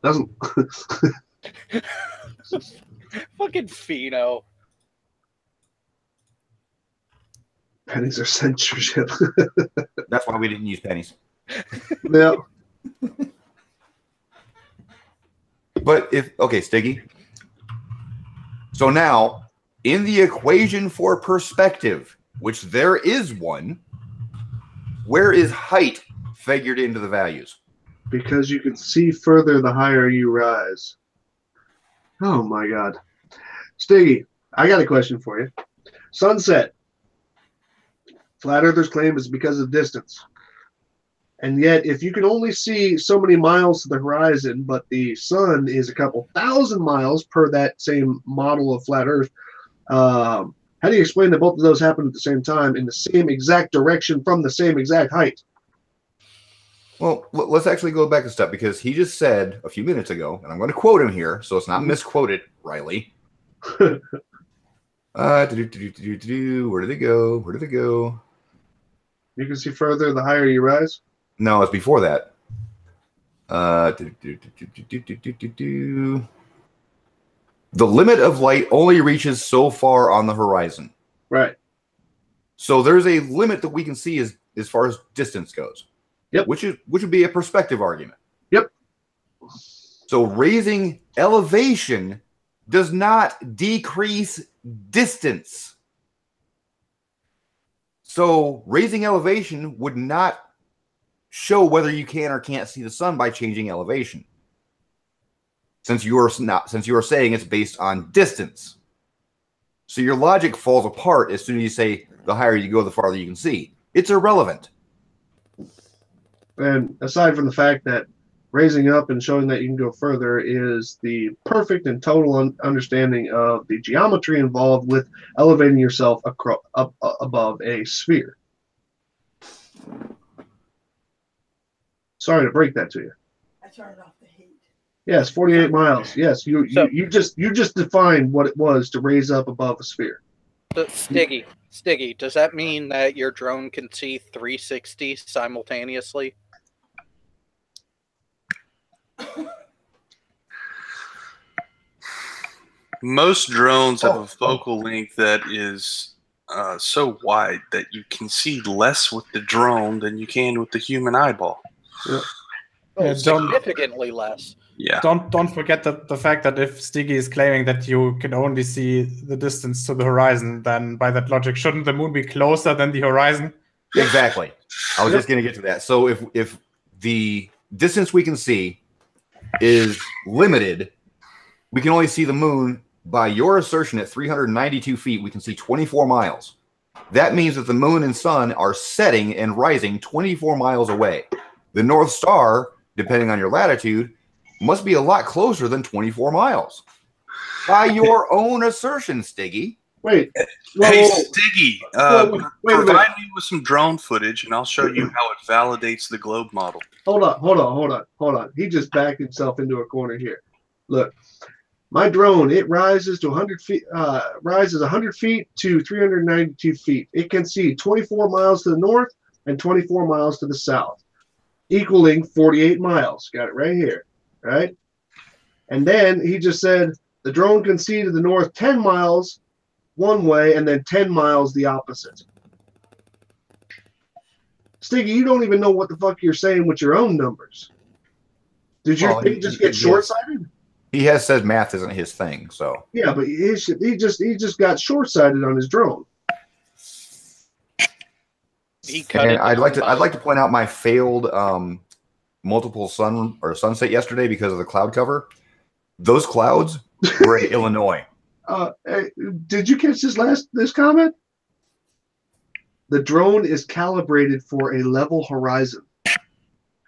doesn't. Fucking Pheno. Pennies are censorship. That's why we didn't use pennies. Yeah. But okay, Stiggy. So now, in the equation for perspective, which there is one, where is height figured into the values? Because you can see further the higher you rise. Oh my god. Stiggy, I got a question for you. Sunset. Flat Earthers claim is because of distance. And yet, if you can only see so many miles to the horizon, but the sun is a couple thousand miles per that same model of flat Earth, how do you explain that both of those happen at the same time in the same exact direction from the same exact height? Well, let's actually go back a step, because he just said a few minutes ago, and I'm going to quote him here, so it's not misquoted, Riley. Where did it go? Where did it go? You can see further the higher you rise? No, it's before that. The limit of light only reaches so far on the horizon. Right. So there's a limit that we can see as far as distance goes. Yep. Which would be a perspective argument. Yep. So raising elevation does not decrease distance. So raising elevation would not show whether you can or can't see the sun by changing elevation. Since you are saying it's based on distance. So your logic falls apart as soon as you say the higher you go, the farther you can see. It's irrelevant. And aside from the fact that raising up and showing that you can go further is the perfect and total understanding of the geometry involved with elevating yourself up above a sphere. Sorry to break that to you. I turned off the heat. Yes, 48 miles. Yes, you just defined what it was to raise up above a sphere. Stiggy, does that mean that your drone can see 360 simultaneously? Most drones have a focal length that is so wide that you can see less with the drone than you can with the human eyeball. Yeah. Yeah, Significantly less. Yeah. Don't forget that the fact that if Stiggy is claiming that you can only see the distance to the horizon, then by that logic, shouldn't the moon be closer than the horizon? Exactly. I was just going to get to that. So if the distance we can see is limited, we can only see the moon by your assertion at 392 feet. We can see 24 miles. That means that the moon and sun are setting and rising 24 miles away. The North Star, depending on your latitude, must be a lot closer than 24 miles. By your own assertion, Stiggy. Wait. Hey, Stiggy, wait provide me with some drone footage, and I'll show you how it validates the globe model. Hold on. He just backed himself into a corner here. Look, my drone, it rises to 100 feet, rises 100 feet to 392 feet. It can see 24 miles to the north and 24 miles to the south, equaling 48 miles. Got it right here, right? And then he just said the drone can see to the north 10 miles one way and then 10 miles the opposite. Stiggy, you don't even know what the fuck you're saying with your own numbers. Did your thing just get short-sighted? He has said math isn't his thing, so. Yeah, but he just got short-sighted on his drone. And I'd like to point out my failed multiple sunset yesterday because of the cloud cover. Those clouds were in Illinois. Hey, did you catch this comment? The drone is calibrated for a level horizon.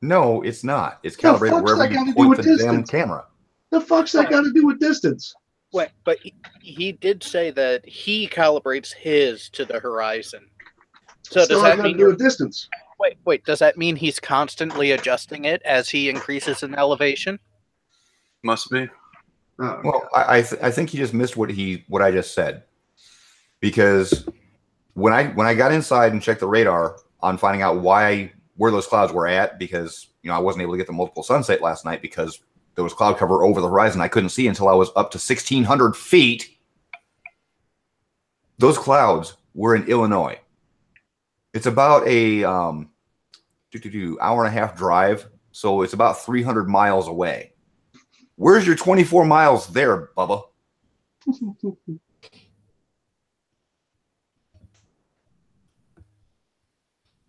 No, it's not. It's The calibrated fuck's wherever that got you to do point with the damn distance? camera. The fuck's that got to do with distance? Wait, but he did say that he calibrates his to the horizon. So Still does has that nothing mean to do with distance? wait? Does that mean he's constantly adjusting it as he increases in elevation? Must be. Oh, Well, I think he just missed what I just said, because when I got inside and checked the radar on finding out where those clouds were at, because I wasn't able to get the multiple sunset last night because there was cloud cover over the horizon I couldn't see until I was up to 1,600 feet. Those clouds were in Illinois. It's about a hour and a half drive, so it's about 300 miles away. Where's your 24 miles there, Bubba?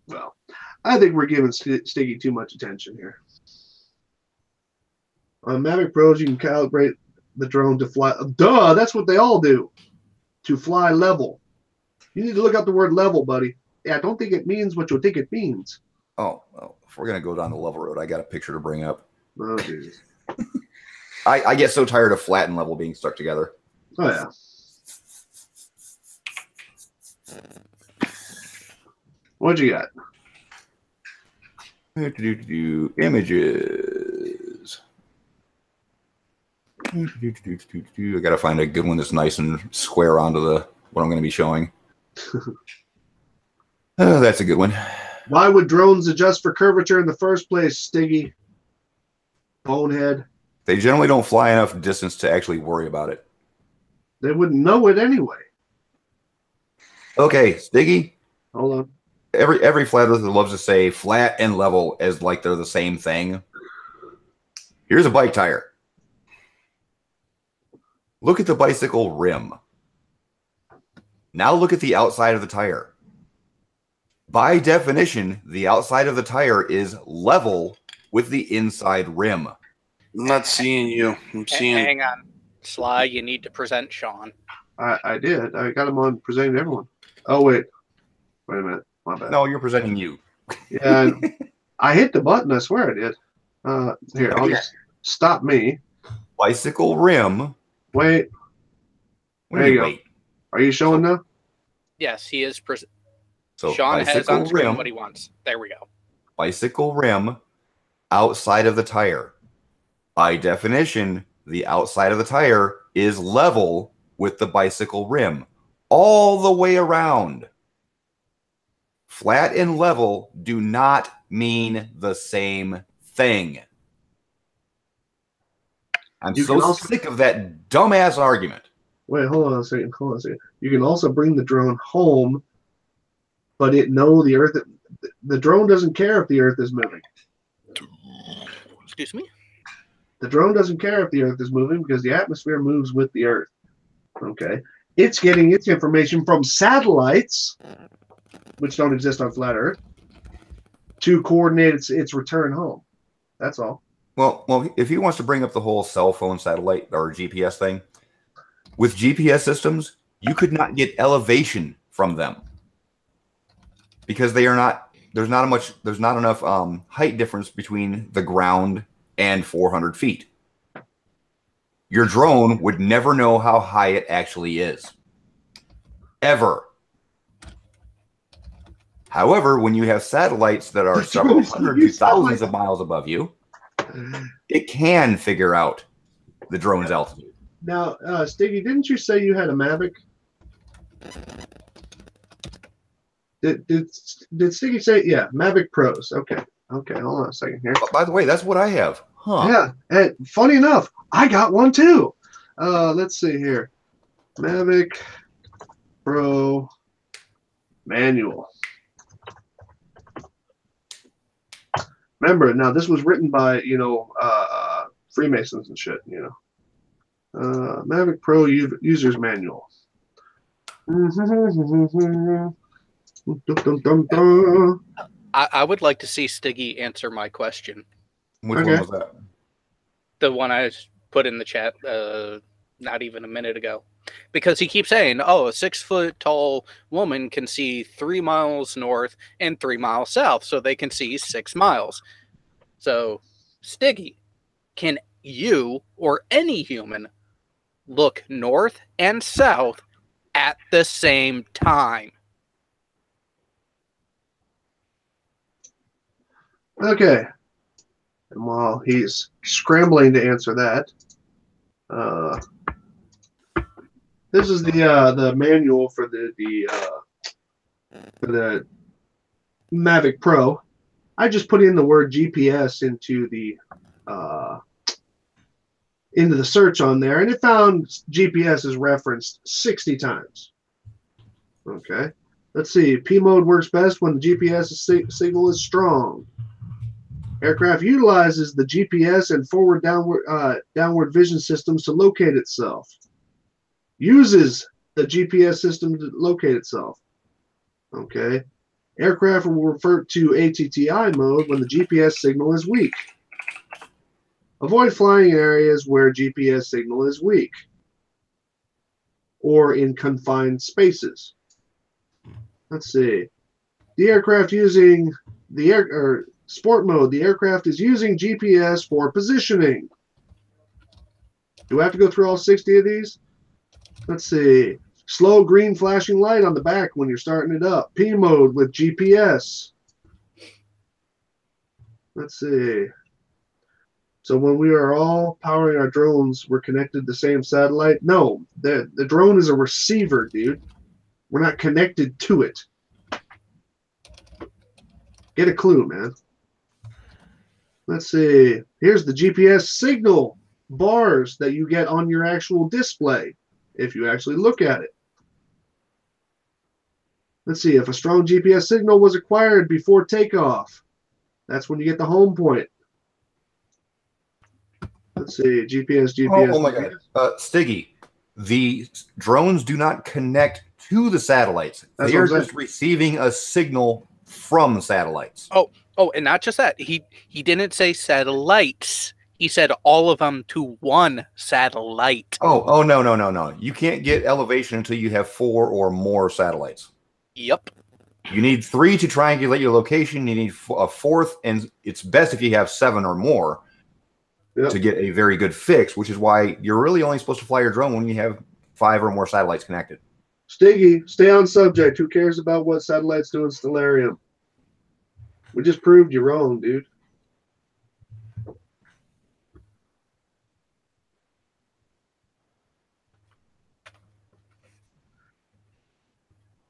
Well, I think we're giving Stiggy too much attention here. On Mavic Pros, you can calibrate the drone to fly. Duh, that's what they all do. To fly level. You need to look up the word level, buddy. Yeah, I don't think it means what you think it means. Oh, well, if we're going to go down the level road, I got a picture to bring up. Oh, Jesus. I get so tired of flat and level being stuck together. Oh, yeah. What you got? Images. I got to find a good one that's nice and square onto what I'm going to be showing. That's a good one. Why would drones adjust for curvature in the first place, Stiggy? Bonehead. They generally don't fly enough distance to actually worry about it. They wouldn't know it anyway. Okay, Stiggy. Hold on. Every flat earther loves to say flat and level as like they're the same thing. Here's a bike tire. Look at the bicycle rim. Now look at the outside of the tire. By definition, the outside of the tire is level with the inside rim. I'm not seeing you. I'm seeing. Hang on, Sly. You need to present Sean. I did. I got him on presenting to everyone. Oh, wait. Wait a minute. My bad. No, you're presenting you. Yeah, I hit the button. I swear I did. Here, I'll just stop me. Bicycle rim. Wait. There you go. Are you showing now? Yes, he is. So Sean has on screen rim, what he wants. There we go. Bicycle rim, outside of the tire. By definition, the outside of the tire is level with the bicycle rim all the way around. Flat and level do not mean the same thing. I'm so sick of that dumbass argument. Wait, hold on a second. Hold on a second. You can also bring the drone home, but the Earth. The drone doesn't care if the Earth is moving. Excuse me? The drone doesn't care if the Earth is moving because the atmosphere moves with the Earth. Okay? It's getting its information from satellites, which don't exist on flat Earth, to coordinate its return home. That's all. Well, if he wants to bring up the whole cell phone satellite or GPS thing, with GPS systems, you could not get elevation from them because they are not. There's not enough height difference between the ground and 400 feet. Your drone would never know how high it actually is, ever. However, when you have satellites that are several hundred to thousands of miles above you, it can figure out the drone's altitude. Now, Stiggy, didn't you say you had a Mavic? Did Stiggy say, yeah, Mavic Pros? Okay, hold on a second here. By the way, that's what I have. Huh. Yeah, and funny enough, I got one too. Let's see here. Mavic Pro manual. Remember, now this was written by, Freemasons and shit, Mavic Pro user's manual. I would like to see Stiggy answer my question. Which one was that? The one I put in the chat not even a minute ago. Because he keeps saying, oh, a 6-foot-tall woman can see 3 miles north and 3 miles south, so they can see 6 miles. So, Stiggy, can you or any human look north and south at the same time? Okay. And while he's scrambling to answer that, this is the manual for the Mavic Pro. I just put in the word GPS into the search on there, and it found GPS is referenced 60 times. Okay. Let's see. P mode works best when the GPS signal is strong. Aircraft utilizes the GPS and forward downward vision systems to locate itself. Uses the GPS system to locate itself. Okay. Aircraft will revert to ATTI mode when the GPS signal is weak. Avoid flying in areas where GPS signal is weak or in confined spaces. Let's see. The aircraft using sport mode, the aircraft is using GPS for positioning. Do I have to go through all 60 of these? Let's see. Slow green flashing light on the back when you're starting it up. P mode with GPS. Let's see. So when we are all powering our drones, we're connected to the same satellite? No, the drone is a receiver, dude. We're not connected to it. Get a clue, man. Let's see. Here's the GPS signal bars that you get on your actual display if you actually look at it. Let's see. If a strong GPS signal was acquired before takeoff, that's when you get the home point. Let's see. GPS. Oh my God. Stiggy, the drones do not connect to the satellites. That's they are what I'm just receiving a signal from satellites. Oh, and not just that. He didn't say satellites. He said all of them to one satellite. Oh, no. You can't get elevation until you have 4 or more satellites. Yep. You need 3 to triangulate your location. You need a 4th, and it's best if you have 7 or more to get a very good fix, which is why you're really only supposed to fly your drone when you have 5 or more satellites connected. Stiggy, stay on subject. Who cares about what satellites do in Stellarium? We just proved you wrong, dude.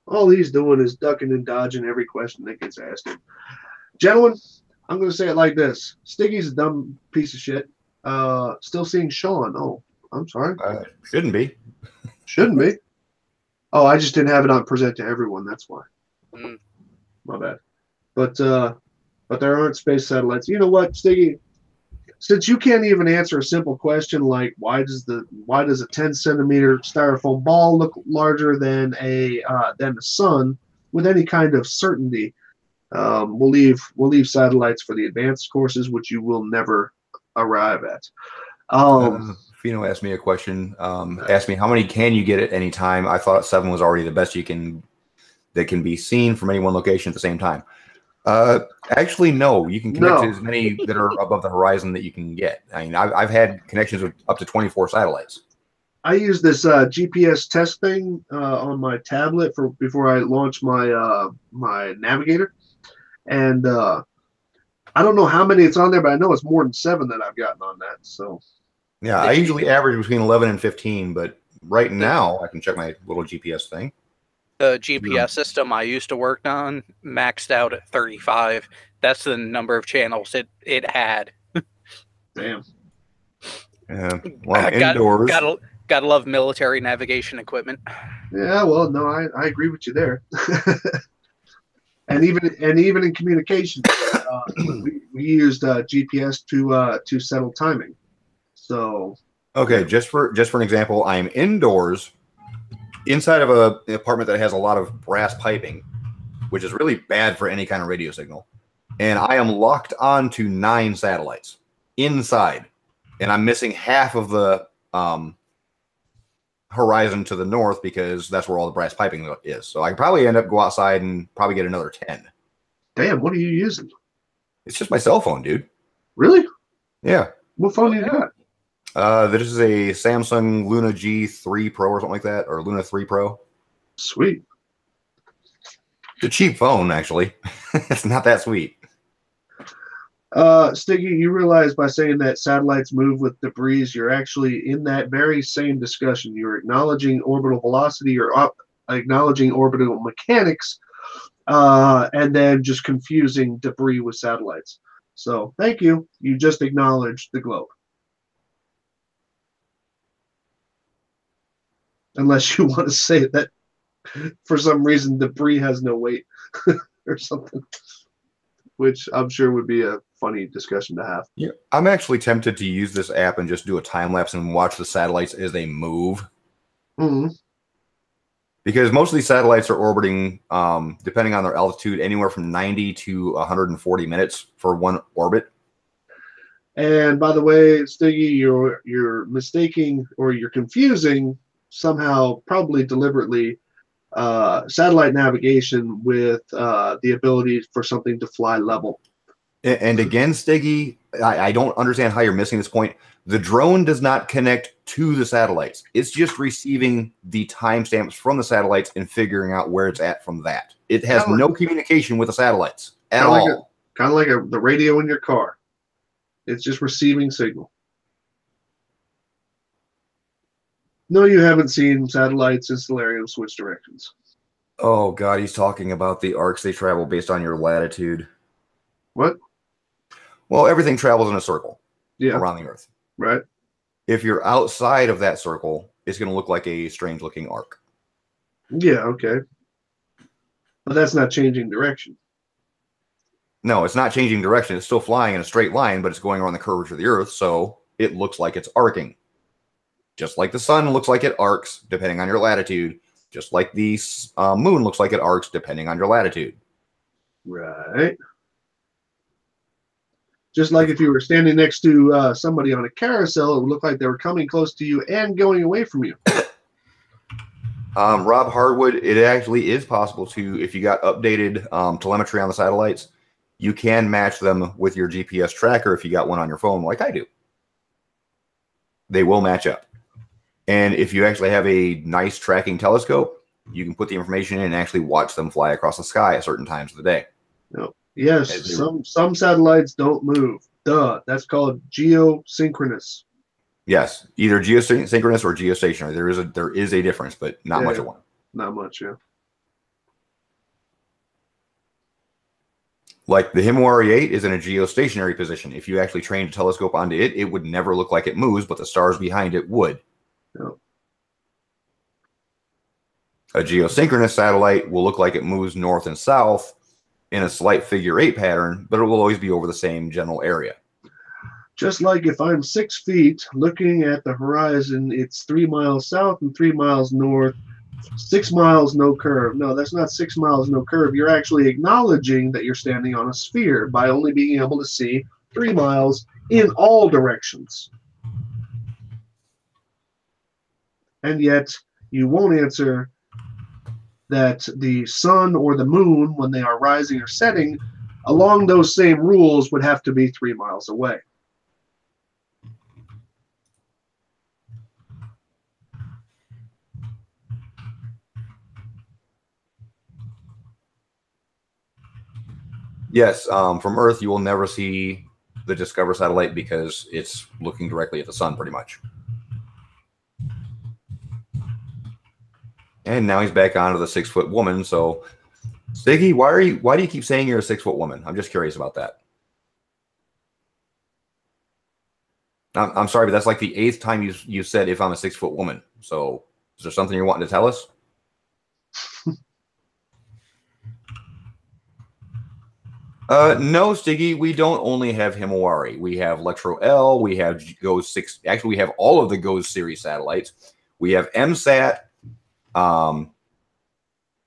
All he's doing is ducking and dodging every question that gets asked him. Gentlemen, I'm going to say it like this. Stiggy's a dumb piece of shit. Still seeing Sean. Oh, I'm sorry. Shouldn't be. Shouldn't be. Oh, I just didn't have it on present to everyone. That's why. My bad. But there aren't space satellites. You know what, Stiggy? Since you can't even answer a simple question like why does a 10 centimeter styrofoam ball look larger than the sun with any kind of certainty, we'll leave satellites for the advanced courses, which you will never arrive at. Fino asked me a question. Asked me how many can you get at any time. I thought 7 was already the best that can be seen from any one location at the same time. Actually, no. You can connect to as many that are above the horizon that you can get. I mean, I've had connections with up to 24 satellites. I use this GPS test thing on my tablet before I launch my my navigator, and I don't know how many it's on there, but I know it's more than 7 that I've gotten on that. So yeah, I usually average between 11 and 15, but right now I can check my little GPS thing. The GPS system I used to work on maxed out at 35. That's the number of channels it had. Damn. Yeah. Well, indoors. Gotta love military navigation equipment. Yeah, well, no, I agree with you there. and even in communication, we used GPS to settle timing. So okay, just for an example, I am indoors inside of an apartment that has a lot of brass piping, which is really bad for any kind of radio signal. And I am locked on to 9 satellites inside. and I'm missing half of the horizon to the north because that's where all the brass piping is. So I could probably end up go outside and probably get another 10. Damn, what are you using? It's just my cell phone, dude. Really? Yeah. What phone do you got? This is a Samsung Luna G3 Pro or something like that, or Luna 3 Pro. Sweet. It's a cheap phone, actually. It's not that sweet. Stiggy, you realize by saying that satellites move with debris, you're actually in that very same discussion. You're acknowledging orbital velocity or acknowledging orbital mechanics, and then just confusing debris with satellites. So thank you. You just acknowledged the globe. Unless you want to say that for some reason debris has no weight or something, which I'm sure would be a funny discussion to have. Yeah, I'm actually tempted to use this app and just do a time lapse and watch the satellites as they move. Mm-hmm. Because most of these satellites are orbiting, depending on their altitude, anywhere from 90 to 140 minutes for one orbit. And by the way, Stiggy, you're mistaking or you're confusing somehow, probably deliberately, satellite navigation with the ability for something to fly level. And again, Stiggy, I don't understand how you're missing this point. The drone does not connect to the satellites. It's just receiving the timestamps from the satellites and figuring out where it's at from that. It has no communication with the satellites at all. Kind of like the radio in your car. It's just receiving signal. No, you haven't seen satellites in Stellarium switch directions. Oh, God, he's talking about the arcs they travel based on your latitude. What? Well, everything travels in a circle around the Earth. Right. If you're outside of that circle, it's going to look like a strange-looking arc. Yeah, okay. But that's not changing direction. No, it's not changing direction. It's still flying in a straight line, but it's going around the curvature of the Earth, so it looks like it's arcing. Just like the sun looks like it arcs, depending on your latitude. Just like the moon looks like it arcs, depending on your latitude. Right. Just like if you were standing next to somebody on a carousel, it would look like they were coming close to you and going away from you. Rob Hardwood, it actually is possible to, if you got updated telemetry on the satellites, you can match them with your GPS tracker if you got one on your phone like I do. They will match up. And if you actually have a nice tracking telescope, you can put the information in and actually watch them fly across the sky at certain times of the day. No. Yes, some satellites don't move. Duh. That's called geosynchronous. Yes, either geosynchronous or geostationary. There is a difference, but not much of one. Not much, yeah. Like the Himawari 8 is in a geostationary position. If you actually trained a telescope onto it, it would never look like it moves, but the stars behind it would. No. A geosynchronous satellite will look like it moves north and south in a slight figure 8 pattern, but it will always be over the same general area. Just like if I'm 6 feet looking at the horizon, it's 3 miles south and 3 miles north, 6 miles no curve. No, that's not 6 miles no curve. You're actually acknowledging that you're standing on a sphere by only being able to see 3 miles in all directions. And yet you won't answer that the sun or the moon, when they are rising or setting, along those same rules would have to be 3 miles away. Yes, from Earth, you will never see the Discover satellite because it's looking directly at the sun pretty much. And now he's back onto the 6-foot woman. So, Stiggy, why do you keep saying you're a 6-foot woman? I'm just curious about that. I'm sorry, but that's like the 8th time you said if I'm a 6-foot woman. So, is there something you're wanting to tell us? No, Stiggy, we don't only have Himawari. We have Electro L. We have GOES 6. Actually, we have all of the GOES series satellites. We have MSAT.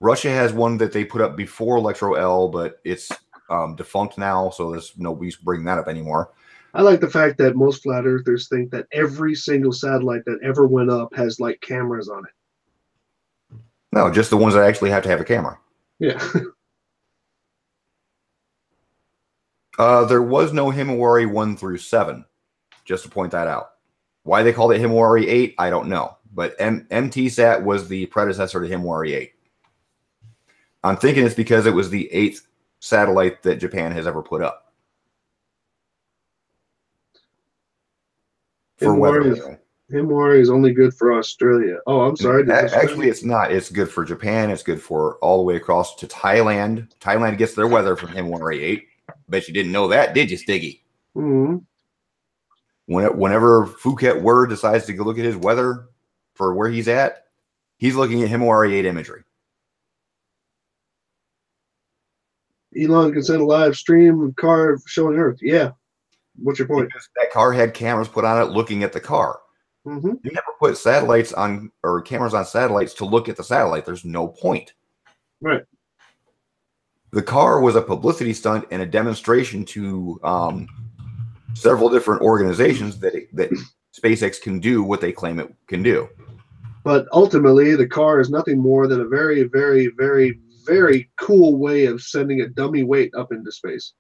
Russia has one that they put up before Electro L, but it's defunct now, so there's no use bringing that up anymore. I like the fact that most flat earthers think that every single satellite that ever went up has like cameras on it. No, just the ones that actually have to have a camera. Yeah. There was no Himawari 1 through 7, just to point that out. Why they called it Himawari 8, I don't know. But MTSat was the predecessor to Himawari 8. I'm thinking it's because it was the 8th satellite that Japan has ever put up. For weather. Himawari is only good for Australia. Oh, I'm sorry. Actually, it's not. It's good for Japan. It's good for all the way across to Thailand. Thailand gets their weather from Himawari 8. Bet you didn't know that, did you, Stiggy? Mm-hmm. Whenever Phuket Word decides to go look at his weather for where he's at, he's looking at Himawari 8 imagery. Elon can send a live stream of car showing Earth. Yeah. What's your point? Because that car had cameras put on it looking at the car. Mm-hmm. You never put satellites on or cameras on satellites to look at the satellite. There's no point. Right. The car was a publicity stunt and a demonstration to several different organizations that SpaceX can do what they claim it can do. But ultimately, the car is nothing more than a very, very, very, very cool way of sending a dummy weight up into space.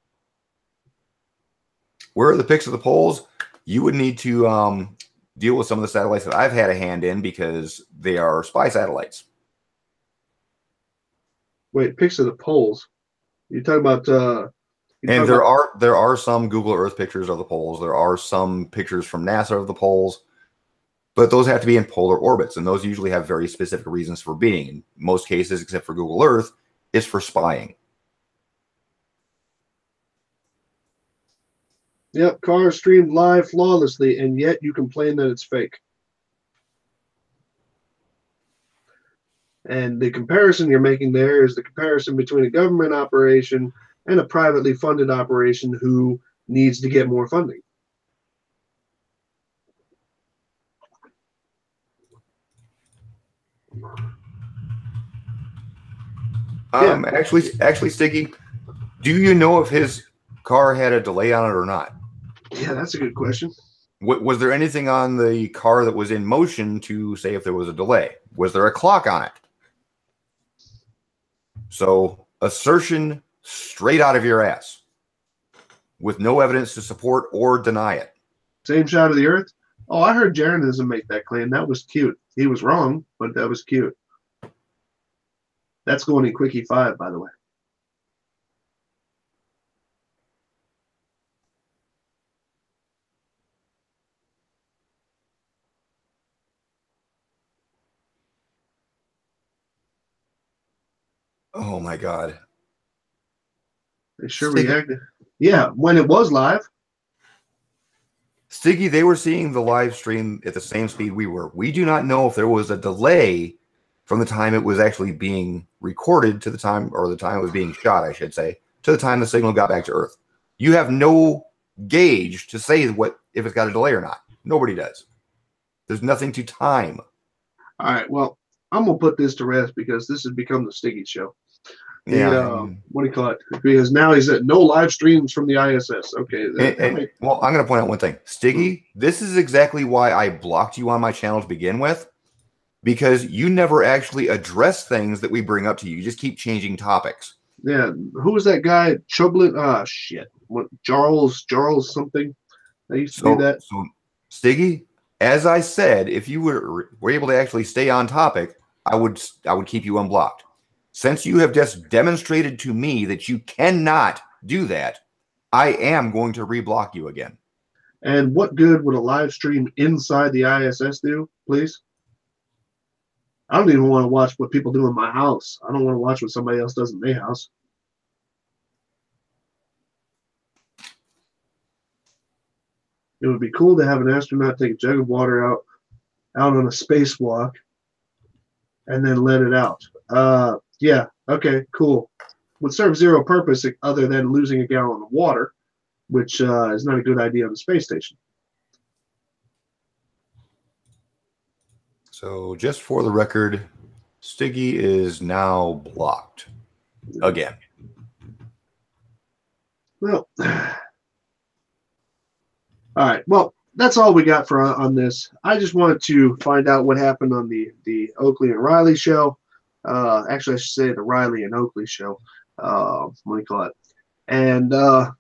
Where are the pics of the poles? You would need to deal with some of the satellites that I've had a hand in because they are spy satellites. Wait, pics of the poles? You're talking about... and there are some Google Earth pictures of the poles. There are some pictures from NASA of the poles. But those have to be in polar orbits, and those usually have very specific reasons for being. In most cases, except for Google Earth, it's for spying. Yep, car streamed live flawlessly, and yet you complain that it's fake. And the comparison you're making there is the comparison between a government operation and a privately funded operation who needs to get more funding. Actually, Sticky, do you know if his car had a delay on it or not? Yeah, that's a good question. Was there anything on the car that was in motion to say if there was a delay? Was there a clock on it? So, assertion straight out of your ass with no evidence to support or deny it. Same shot of the Earth? Oh, I heard Jaronism make that claim. That was cute. He was wrong, but that was cute. That's going in Quickie 5, by the way. Oh my God. They sure reacted. Yeah, when it was live. Stiggy, they were seeing the live stream at the same speed we were. We do not know if there was a delay from the time it was actually being recorded to the time, or the time it was being shot, I should say, to the time the signal got back to Earth. You have no gauge to say what if it's got a delay or not. Nobody does. There's nothing to time. All right, well, I'm going to put this to rest because this has become the Stiggy show. What do you call it? Because now he's at no live streams from the ISS. Okay. Well, I'm going to point out one thing. Stiggy, this is exactly why I blocked you on my channel to begin with, because you never actually address things that we bring up to you. You just keep changing topics. Yeah. Who was that guy? Chublin? Shit. What? Charles something? I used to do that. So, Stiggy, as I said, if you were able to actually stay on topic, I would keep you unblocked. Since you have just demonstrated to me that you cannot do that, I am going to reblock you again. And what good would a live stream inside the ISS do, please? I don't even want to watch what people do in my house. I don't want to watch what somebody else does in their house. It would be cool to have an astronaut take a jug of water out on a spacewalk and then let it out. Yeah, okay, cool. Would serve zero purpose other than losing a gallon of water, which is not a good idea on the space station. So just for the record, Stiggy is now blocked again. Well, All right. Well, that's all we got for on this. I just wanted to find out what happened on the Oakley and Riley show. Actually, I should say the Riley and Oakley show. What do you call it? And I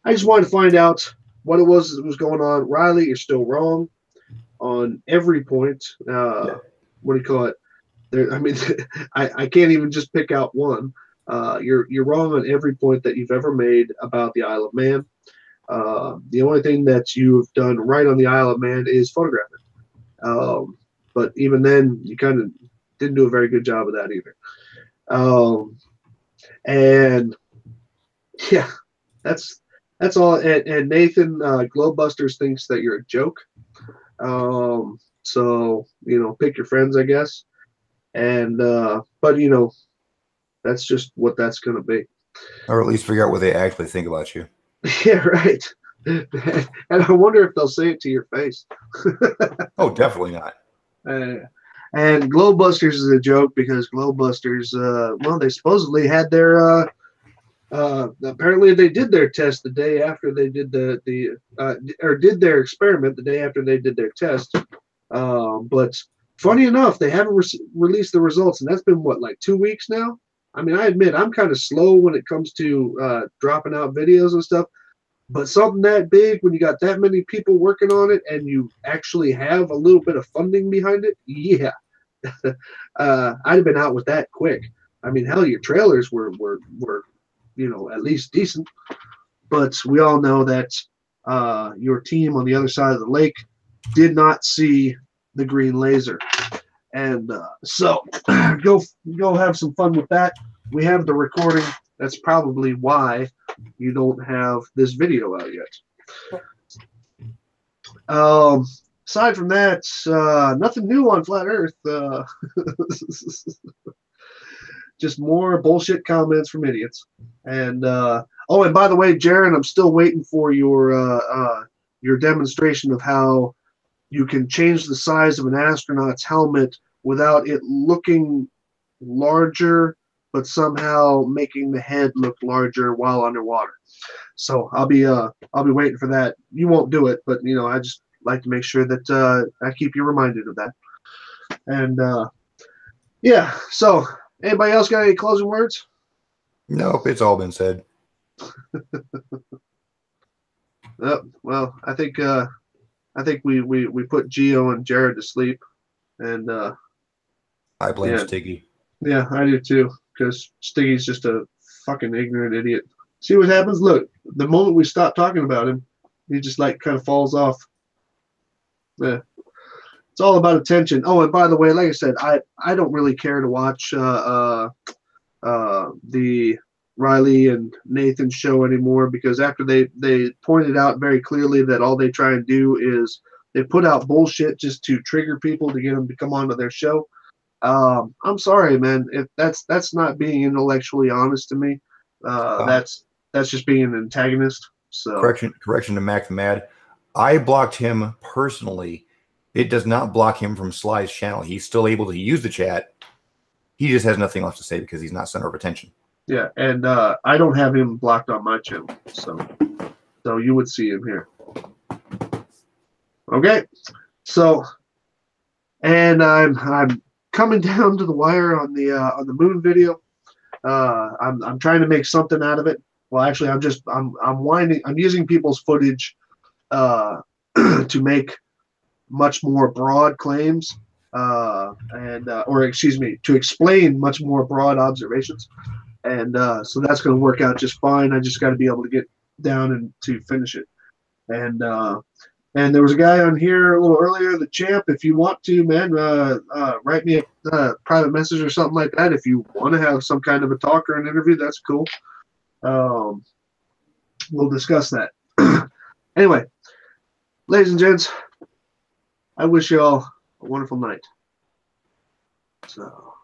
just wanted to find out what it was that was going on. Riley, you're still wrong on every point. What do you call it? There, I mean, I can't even just pick out one. You're wrong on every point that you've ever made about the Isle of Man. The only thing that you've done right on the Isle of Man is photographing. But even then, you kind of didn't do a very good job of that either. And yeah, that's all. And Nathan Globebusters thinks that you're a joke. So pick your friends, I guess. And but that's just what that's gonna be. Or at least figure out what they actually think about you. Yeah, right. And I wonder if they'll say it to your face. Oh, definitely not. And Globebusters is a joke because Globebusters, they supposedly had their apparently they did their test the day after they did or did their experiment the day after they did their test. But funny enough, they haven't released the results, and that's been like 2 weeks now. I mean, I admit I'm kind of slow when it comes to dropping out videos and stuff, but something that big when you got that many people working on it and you actually have a little bit of funding behind it, yeah, I'd have been out with that quick. I mean, hell, your trailers were at least decent, but we all know that your team on the other side of the lake did not see the green laser. And so go have some fun with that. We have the recording. That's probably why you don't have this video out yet. Aside from that, nothing new on Flat Earth. Just more bullshit comments from idiots. And and by the way, Jaron, I'm still waiting for your demonstration of how you can change the size of an astronaut's helmet without it looking larger, but somehow making the head look larger while underwater. So I'll be waiting for that. You won't do it, but I just like to make sure that I keep you reminded of that. And yeah. So anybody else got any closing words? Nope, it's all been said. Well, I think we put Gio and Jared to sleep, and I blame Stiggy. Yeah, I do too, because Stiggy's just a fucking ignorant idiot. See what happens? Look, the moment we stop talking about him, he just kind of falls off. Yeah, it's all about attention. Oh, and by the way, like I said, I don't really care to watch the Riley and Nathan show anymore, because after they pointed out very clearly that all they try and do is they put out bullshit just to trigger people to get them to come onto their show. I'm sorry, man. If that's not being intellectually honest to me. That's just being an antagonist. So correction to Mac the Mad. I blocked him personally. It does not block him from Sly's channel. He's still able to use the chat. He just has nothing else to say because he's not center of attention. Yeah, and I don't have him blocked on my channel, so you would see him here. Okay, so, and I'm coming down to the wire on the moon video. I'm trying to make something out of it. Well, actually, I'm using people's footage to make much more broad claims, to explain much more broad observations. And so that's going to work out just fine. I just got to be able to get down and to finish it. And there was a guy on here a little earlier, the Champ. If you want to, man, write me a private message or something like that. If you want to have some kind of a talk or an interview, that's cool. We'll discuss that. Anyway, ladies and gents, I wish you all a wonderful night. So.